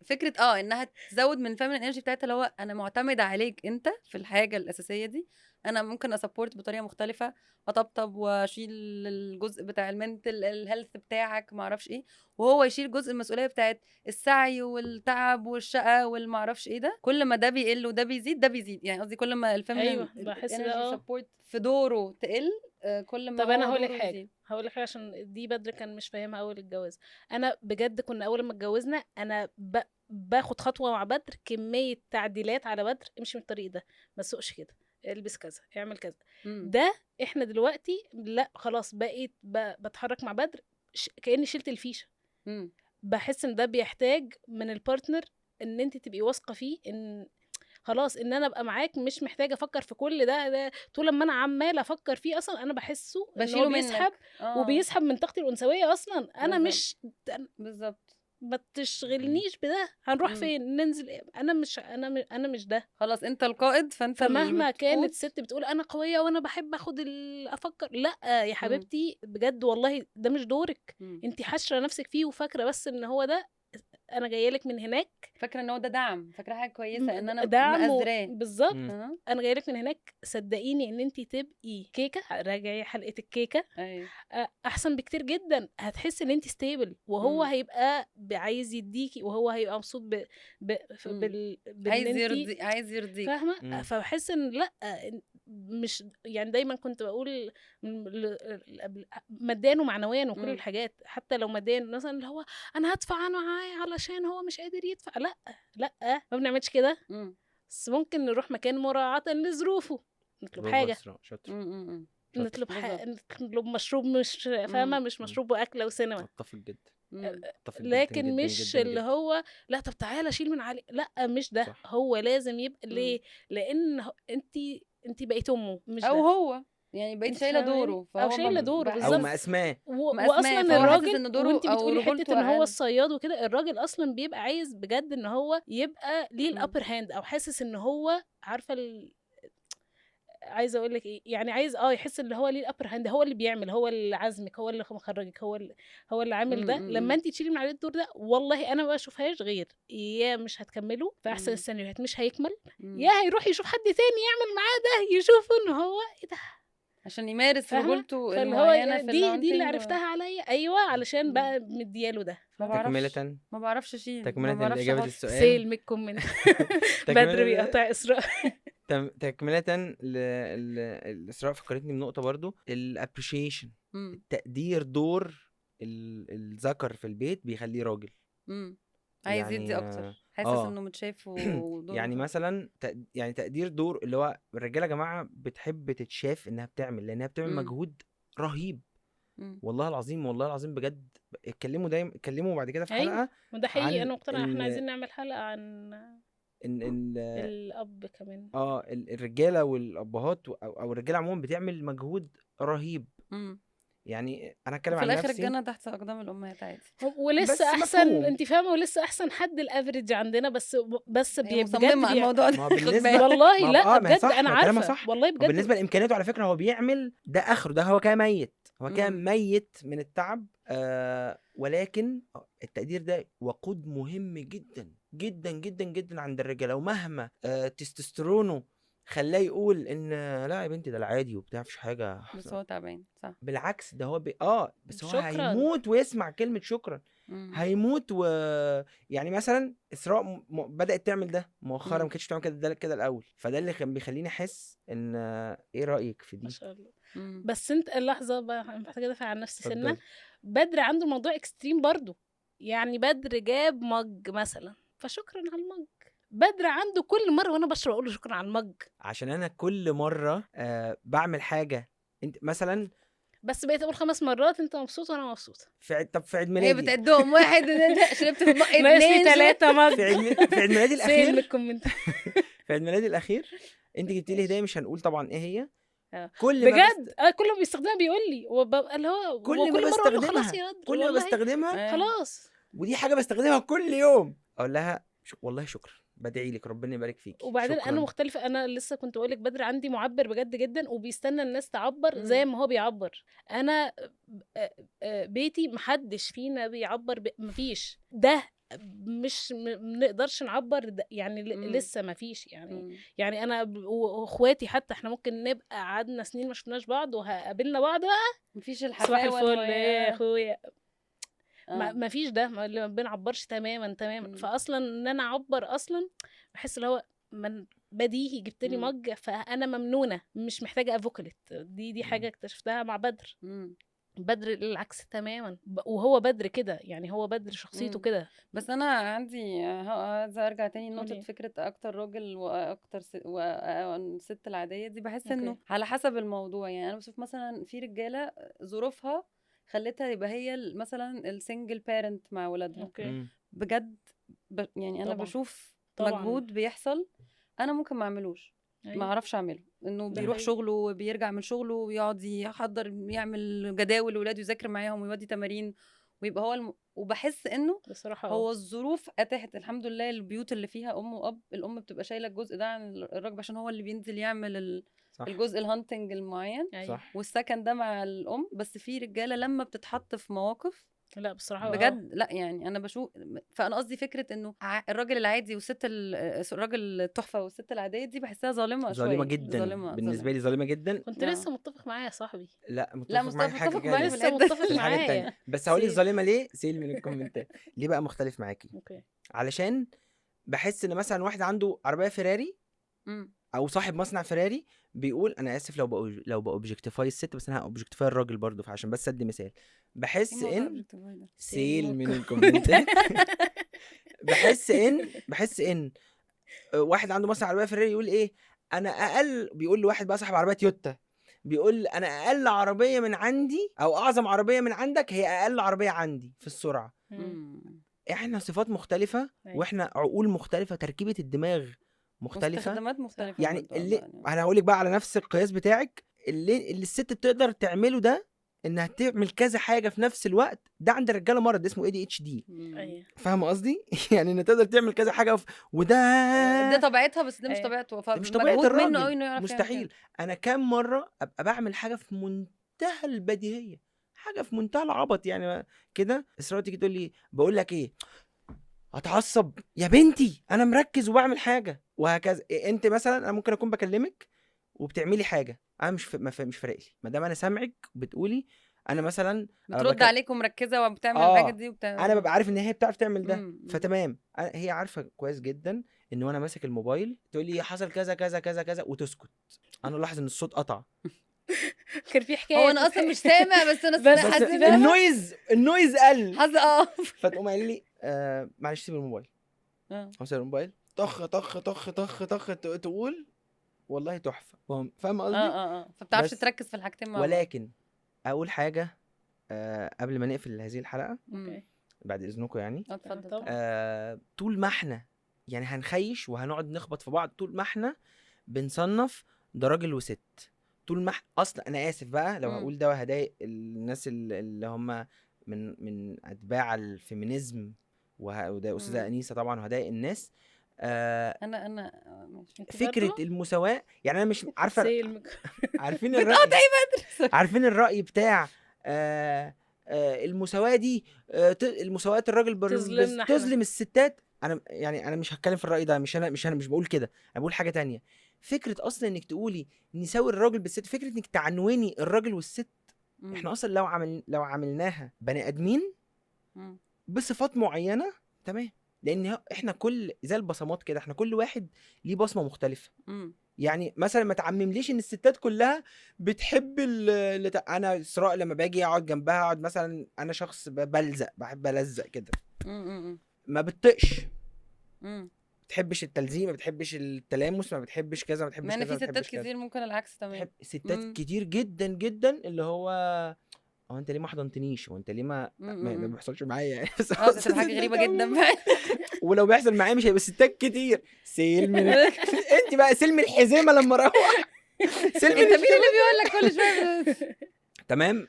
فكره انها تزود من الفيمينين انرجي بتاعتها، اللي هو انا معتمده عليك انت في الحاجه الاساسيه دي. انا ممكن اسبورت بطريقه مختلفه، اطبطب واشيل الجزء بتاع المنتل الهيلث بتاعك ما اعرفش ايه، وهو يشيل جزء المسؤوليه بتاعت السعي والتعب والشقه والما اعرفش ايه. ده كل ما ده بيقل وده بيزيد ده بيزيد، يعني قصدي كل ما الفيمينين انرجي سبورت في دوره تقل كل ما. طب انا هقول لك حاجه عشان دي بدر كان مش فاهمها اول الجواز. انا بجد كنا اول ما اتجوزنا انا باخد خطوه مع بدر كميه تعديلات على بدر، امشي من الطريق ده، ما تسوقش كده، البس كذا، اعمل كذا. ده احنا دلوقتي لا خلاص بقيت بتحرك مع بدر كأني شلت الفيشه. بحس ان ده بيحتاج من البارتنر ان انت تبقي واثقه فيه، ان خلاص ان انا ابقى معاك مش محتاجه افكر في كل ده طول لما انا عماله افكر فيه. اصلا انا بحسه انه بيسحب وبيسحب من طاقتي الانثويه. اصلا انا بالزبط. مش بالظبط ما تشغلنيش بده، هنروح مم. فين، ننزل إيه؟ انا مش ده. خلاص انت القائد، فانت اللي فمهما كانت بتقود. ست بتقول انا قويه وانا بحب اخد افكر، لا يا مم. حبيبتي بجد والله ده مش دورك. مم. انت حاشره نفسك فيه وفاكره بس ان هو ده، انا جايه لك من هناك فاكره ان هو ده دعم، فاكره حاجه كويسه ان انا دعم مقدراه. بالظبط. مم. انا جايه لك من هناك، صدقيني ان انت تبقي كيكه، راجعي حلقه الكيكه، ايوه. احسن بكتير جدا. هتحسي ان انت ستيبل، وهو مم. هيبقى عايز يديكي، وهو هيبقى مبسوط مم. بان عايز انت يرضي، عايز يرضيك. فاهمه. مم. فبحس ان لا، مش يعني دايما كنت بقول ماديا ومعنويا وكل مم. الحاجات، حتى لو ماديا مثلا اللي هو انا هدفع انا معايا علشان هو مش قادر يدفع، لا لا ما بنعملش كده. مم. بس ممكن نروح مكان مراعاة لظروفه، نطلب برافو حاجة، اسراء، شاطر مم. شاطر. بالظبط. نطلب مشروب، مش فاهمة، مش مم. مشروب وأكلة وسينما. اتفق جدا، مم. اتفق جدا لكن جدا مش جدا اللي جدا. هو لا طب تعالى شيل من علي، لا مش ده. صح. هو لازم يبقى مم. ليه؟ لأن انت بقيت أمه، مش او ده. هو يعني بقيت انت شايله فاهماني؟ دوره، أو فهو شايلة دوره او بالظبط. بحس مقاسماه. مقاسماه، واصلا فهو حاسس الراجل، ان دوره وانت او بتقولي حته رجولته ان هو اقل. الصياد وكده، الراجل اصلا بيبقى عايز بجد ان هو يبقى ليه مم. الابر هاند، او حاسس ان هو عارفه عايزه اقول لك ايه، يعني عايز يحس ان هو ليه الابر هاند، هو اللي بيعمل، هو اللي عازمك، هو اللي مخرجك، هو اللي عامل ده. لما مم. انت تشيلي من عليه الدور ده، والله انا ما بشوفهاش غير يا مش هتكملوا في احسن مم. السيناريوهات، مش هيكمل، مم. يا هيروح يشوف حد تاني يعمل معاه ده، يشوف ان هو ايه ده، عشان يمارس فاهمه. رجولته فاللي هو المعينه في دي اللي الهانتنج عرفتها عليا، ايوه، علشان مم. بقى مدياله ده. ما فاهمة؟ بعرفش، تكملة ما بعرفش اشيل، ما تكملة بعرفش لإجابة احط. السؤال. سيل من الكومنت. بدر بيقطع اسراء. تكملة الإسراء فكرتني بنقطة برضو، الابريشيشن، مم. التقدير. دور الذكر في البيت بيخليه راجل. مم. عايز يدي يعني اكتر، حاسس اه انه متشاف ودوره يعني مثلا يعني تقدير دور اللي هو الرجاله يا جماعه بتحب تتشاف انها بتعمل، لانها بتعمل مم. مجهود رهيب. مم. والله العظيم، والله العظيم بجد. اتكلموا بعد كده في ايوه حلقه وده حقيقي، عن انا مقتنعه احنا عايزين نعمل حلقه عن ان الاب كمان. الرجاله والابهات او الرجاله عموما بتعمل مجهود رهيب. مم. يعني انا اتكلم وفي عن الاخر نفسي، الجنه تحت اقدام الامهات عادي. ولسه بس احسن، مفهوم. انت فاهمه، ولسه احسن حد الافريج عندنا، بس هي بجد مصممه على الموضوع ده. ما هو خد بالنسبه بالك. والله ما هو لا ما هي بجد صح، انا ما كلامها عارفه صح. والله هو بالنسبه بجد. لامكانياته على فكره هو بيعمل ده اخره، ده هو كان ميت، هو كان مم. ميت من التعب. ولكن التقدير ده وقود مهم جدا جدا جدا جدا عند الرجاله. ومهما تستوستيرونه خلاه يقول ان لا يا بنتي ده العادي وبتاع مفيش حاجه، بس هو تعبان صح. بالعكس ده هو بس هو شكرا. هيموت ويسمع كلمه شكرا. مم. هيموت. يعني مثلا اسراء بدات تعمل ده مؤخرا، مم. ما كانتش بتعمل كده الاول، فده اللي كان بيخليني احس ان ايه رايك في ما دي؟ شاء الله. مم. بس انت اللحظه بقى محتاجه ادافع عن نفسي سنه. اتفضلي. بدر عنده موضوع اكستريم برضو، يعني بدر جاب مج مثلا، فشكرا على المج. بدر عنده كل مره وانا بشرب اقول له شكرا على المج، عشان انا كل مره بعمل حاجه، انت مثلا بس بقيت اقول 5 مرات انت مبسوط وانا مبسوطه. طب في عيد هي ميلادي، بتعدهم واحد شربت في الماء ناقص لي اتنين 3 مج. في عيد ميلادي سيل من الاخير، الكومنت. في عيد ميلادي الاخير انت جبتي لي هديه، مش هنقول طبعا ايه هي. آه. كل ما بجد كل ما بيستخدمها بيقول لي، وببقى اللي هو كل وكل ما مره اقول له خلاص بستخدمها، يا بدر كل ما والله بستخدمها، خلاص. ودي حاجه بستخدمها كل يوم، اقول لها والله شكرا، بدعي لك ربنا يبارك فيكي، وبعدين انا شكرا. مختلفه، انا لسه كنت بقول لك بدر عندي معبر بجد جدا، وبيستنى الناس تعبر زي ما هو بيعبر. انا بيتي محدش فينا بيعبر مفيش ده، مش منقدرش نعبر ده يعني، لسه مفيش يعني. يعني انا واخواتي حتى احنا ممكن نبقى قعدنا سنين ما شفناش بعض وقابلنا بعض بقى مفيش صباح الحفاوه الفل ايه يا اخويا، ما ما فيش ده، ما بنعبرش تماما. فاصلا ان انا اعبر اصلا بحس اللي هو من بديهي جبت لي مج، فانا ممنونه مش محتاجه افوكلت. دي حاجه اكتشفتها مع بدر. بدر العكس تماما، وهو بدر كده، يعني هو بدر شخصيته كده. بس انا عندي عايزه ارجع تاني لنقطه فكره اكتر راجل واكتر الست العاديه دي. بحس انه على حسب الموضوع. يعني انا بشوف مثلا في رجاله ظروفها خلتها يبقى هي مثلا السنجل بارنت مع ولادها. بجد يعني انا طبعا. بشوف طبعا. مجهود بيحصل انا ممكن ما اعملوش. ما اعرفش اعمله، انه بيروح شغله وبيرجع من شغله ويقعد يحضر يعمل جداول لاولاده، يذاكر معاهم ويودي تمارين ويبقى هو وبحس انه بصراحه هو الظروف اتاحت الحمد لله البيوت اللي فيها ام واب، الام بتبقى شايله الجزء ده عن الراجل عشان هو اللي بينزل يعمل صح الجزء الهانتنج المعين، أيوة. صح والسكن ده مع الام. بس في رجاله لما بتتحط في مواقف لا بصراحه بجد لا يعني انا بشوف. فانا قصدي فكره انه الراجل العادي والست الراجل التحفه والست العاديه دي بحسها ظالمه شويه، ظالمه جدا بالنسبه لي، ظالمه جدا. كنت لسه متفق معايا يا صاحبي. لا لا متفق معاك في حاجه متفق كده معايا في لسه الحته متفق في الحاجه معايا. التانية، بس هقول لك سيل. ظالمه ليه. سيل من الكومنتات. ليه بقى مختلف معاكي؟ اوكي. علشان بحس ان مثلا واحد عنده عربيه فيراري او صاحب مصنع فيراري بيقول انا اسف لو باوبجكتيفاي الست، بس انا هاوبجكتيفاي الراجل برضه عشان بس ادي مثال. بحس ان سيل من الكومنتات بحس ان واحد عنده مصنع عربيه فيراري يقول ايه، انا اقل، بيقول لواحد بقى صاحب عربيه تويوتا، بيقول انا اقل عربيه من عندي او اعظم عربيه من عندك هي اقل عربيه عندي في السرعه. احنا صفات مختلفه واحنا عقول مختلفه، تركيبه الدماغ مختلفه، استخدامات مختلفه يعني اللي انا هقول لك بقى على نفس القياس بتاعك، اللي الست بتقدر تعمله ده انها تعمل كذا حاجه في نفس الوقت، ده عند الرجاله مرض اسمه ADHD. ايوه فاهمه قصدي؟ يعني انها تقدر تعمل كذا حاجه وده ده طبيعتها، بس ده مش أيوة. طبيعته، ده مش طبيعه منه قوي انه الراجل، يعرف مستحيل. انا كام مره ابقى بعمل حاجه في منتهى البديهيه، حاجه في منتهى العبط يعني كده، اسراء تيجي تقول لي بقول لك ايه، اتعصب يا بنتي انا مركز وبعمل حاجه وهكذا. انت مثلا انا ممكن اكون بكلمك وبتعملي حاجه انا مش فارق لي، ما دام انا سامعك بتقولي، انا مثلا بترد عليك ومركزه وبتعمل الحاجه دي انا ببقى عارف ان هي بتعرف تعمل ده، فتمام. هي عارفه كويس جدا ان وانا ماسك الموبايل تقول لي حصل كذا كذا كذا كذا وتسكت، انا لاحظ ان الصوت قطع. كان في حكايه هو انا اصلا مش سامع بس انا بس حاسس النويز قل، حاسه فتقوم قايل لي معلش سيب الموبايل. سيب الموبايل، طخ طخ طخ طخ طخ، تقول والله تحفه. فاهم قصدي؟ فبتعرفش تركز في الحاجتين مع بعض. ولكن اقول حاجه قبل ما نقفل هذه الحلقه اوكي بعد اذنكم يعني، اتفضل. طول ما احنا يعني هنخيش وهنقعد نخبط في بعض، طول ما احنا بنصنف ده راجل وست، طول ما اصلا انا اسف بقى لو هقول ده وهضايق الناس اللي هم من اتباع الفيمينيزم وده استاذه انيسه طبعا، وهضايق الناس. انا فكره المساواه، يعني انا مش عارفه عارفين الرأي عارفين الرأي بتاع المساواة دي، المساواة الراجل تظلم الستات. انا مش هتكلم في الرأي ده، مش بقول كده، انا بقول حاجة تانية. فكرة اصلا انك تقولي نساوي الراجل بالست، فكرة انك تعنوني الراجل والست، احنا اصلا لو عملناها بني ادمين بصفات معينة تمام، لان احنا كل زي البصمات كده، احنا كل واحد ليه بصمة مختلفة. يعني مثلا ما تعممليش ان الستات كلها بتحب انا اسراء لما باجي اقعد جنبها اقعد مثلا، انا شخص بلزق، بحب الزق كده، ما بتطقش، بتحبش التلزيق، ما بتحبش التلامس، ما بتحبش كذا، ما بتحبش كذا. في ستات كتير ممكن العكس تمام، ستات كتير جدا جدا اللي هو انت ليه ما حضنتنيش، وانت ليه ما بيحصلش معايا يعني. بس حاجه غريبه جدا ولو بيحصل معايا مش هيبقى ستات كتير. سلمي انت بقى سلمي الحزامه لما اروح سلمي انت مين اللي بيقول لك كل شويه تمام.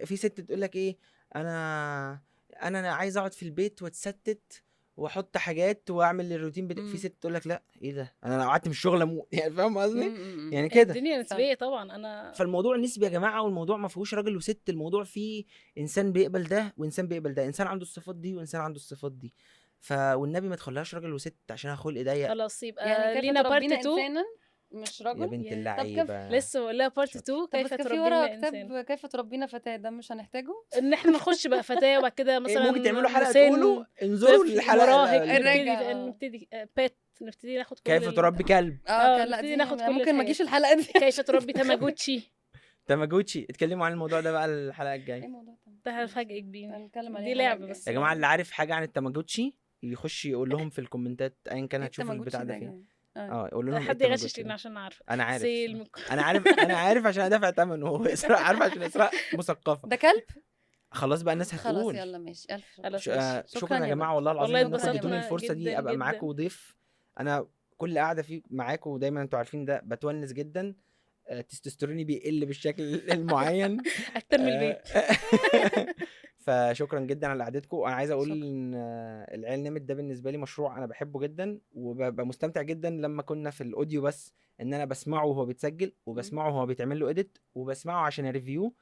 في ست تقول لك ايه، انا عايز اقعد في البيت واتستت واحط حاجات واعمل الروتين في ست تقول لك لا ايه ده، انا لو قعدت من الشغل اموت يعني. فاهم قصدي؟ يعني كده الدنيا نسبيه طبعا. انا فالموضوع نسبي يا جماعه، والموضوع ما فيهوش راجل وست، الموضوع فيه انسان بيقبل ده وانسان بيقبل ده، انسان عنده الصفات دي وانسان عنده الصفات دي. والنبي ما تخليهاش راجل وست عشان خلق ضيق. خلاص يبقى يعني لينا بارت 2 مش راجل يا بنت اللعيبه. لسه ولا بارت 2 كيف تربينا انسان، كيف تربينا فتاه، ده مش هنحتاجه ان احنا نخش بقى فتاه وبعد كده مثلا ممكن تعملوا حلقه تقولوا انظروا للحلقه نبتدي بيت، نبتدي ناخد كل كيف تربي كلب. نبتدي ناخد كل ممكن ما تجيش الحلقه دي. كيف تربي تاماجوتشي. اتكلموا عن الموضوع ده بقى الحلقه الجايه. ده هفاجئك بيه، دي دي لعبه بس يا جماعه اللي عارف حاجه عن التاماجوتشي يخش يقول لهم في الكومنتات ايا كان هتشوف البتاع ده فين. يقول لهم حد يغشش لنا عشان نعرف. انا عارف انا عارف عشان ادفع ثمنه. هو اسراء عارفه عشان اسراء مثقفه. ده كلب. خلاص بقى الناس هتقول خلاص يلا ماشي. الف شكرا يا جماعه والله العظيم انكم اديتوني الفرصه دي ابقى معاكم وضيف. انا كل قاعده فيه معاكم ودايما انتوا عارفين ده بتونس جدا. تستوستيروني بيقل بالشكل المعين اكتر من البيت. فشكرا جدا على قعدتكم. انا عايز اقول شكرا. ان العيال نمت ده بالنسبه لي مشروع انا بحبه جدا، وببقى مستمتع جدا لما كنا في الاوديو بس ان انا بسمعه وهو بيتسجل، وبسمعه وهو بيتعمل له اديت، وبسمعه عشان الريفيو،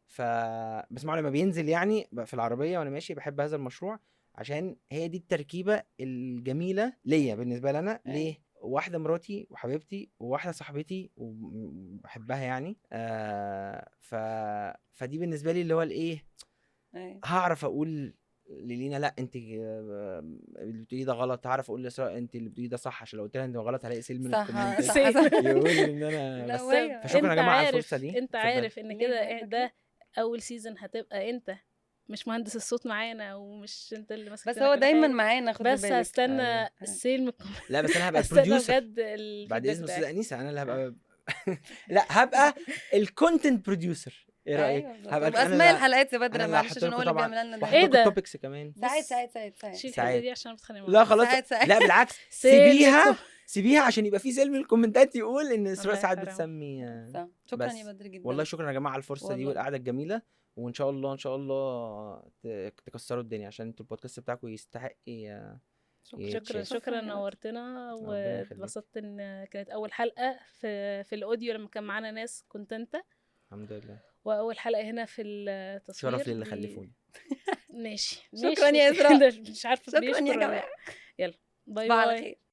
فبسمعه لما بينزل يعني في العربيه وانا ماشي. بحب هذا المشروع عشان هي دي التركيبه الجميله ليا بالنسبه لنا. ليه؟ واحده مراتي وحبيبتي، وواحده صاحبتي وبحبها يعني. فدي بالنسبه لي اللي هو الايه، هعرف اقول للينا لا انت اللي بتقولي ده غلط، هعرف اقول لاسراء انت اللي بتقولي ده صح، عشان لو قلت لها انت غلط هلاقي سيل من صح الكومنتات صح صح. يقول ان انا لا بس. وهي فشكرا يا انت جماعه على عارف الفرصه دي. انت اتفضلي. عارف ان ليه كده بقى ده اول سيزون هتبقى انت مش مهندس الصوت معانا، ومش انت اللي ماسك بس لنا هو كل دايما حاجة. معانا، خدي بس بالك. هستنى أيوة. السيل من لا بس انا هبقى هستنى البروديوسر بجد بعد الفيدباك اذن استاذه بتاعك. انيسه. انا اللي هبقى لا هبقى الكونتنت بروديوسر. ايه رايك؟ ايوه بالظبط. هبقى انا واسماء اللي الحلقات يا انا بدر، اللي معلش هحط عشان لكم هو اللي طبعا، بيعمل لنا وهحط ايه ده. لكم ده؟ التوبكس كمان. ساعات بص، ساعات ساعات ساعات شيل ساعات. الحته دي عشان بتخانق لا معاها. خلاص. ساعات ساعات. لا بالعكس، سيلكم. سيبيها عشان يبقى في سلم الكومنتات يقول ان اسراء الله ساعات يحترم. بتسمي. صح. شكرا يا بس بدر جدا والله شكرا يا جماعه على الفرصه دي والله. والقعده الجميله، وان شاء الله ان شاء الله تكسروا الدنيا عشان انتوا البودكاست بتاعكم يستحق شكرا يتشاف. شكرا، يا بدر. نورتنا ربنا يخليك. واتبسطت ان كانت اول حلقه في الاوديو لما كان معانا ناس كنت انت، الحمد لله. واول حلقه هنا في التصوير. شرف للي دي- خلفوني. ماشي شكرا يا ماشي. إسراء. مش عارفه شكرا بيشكر يا ولا جماعه. إيه. يلا باي تصبحوا على باي. خير.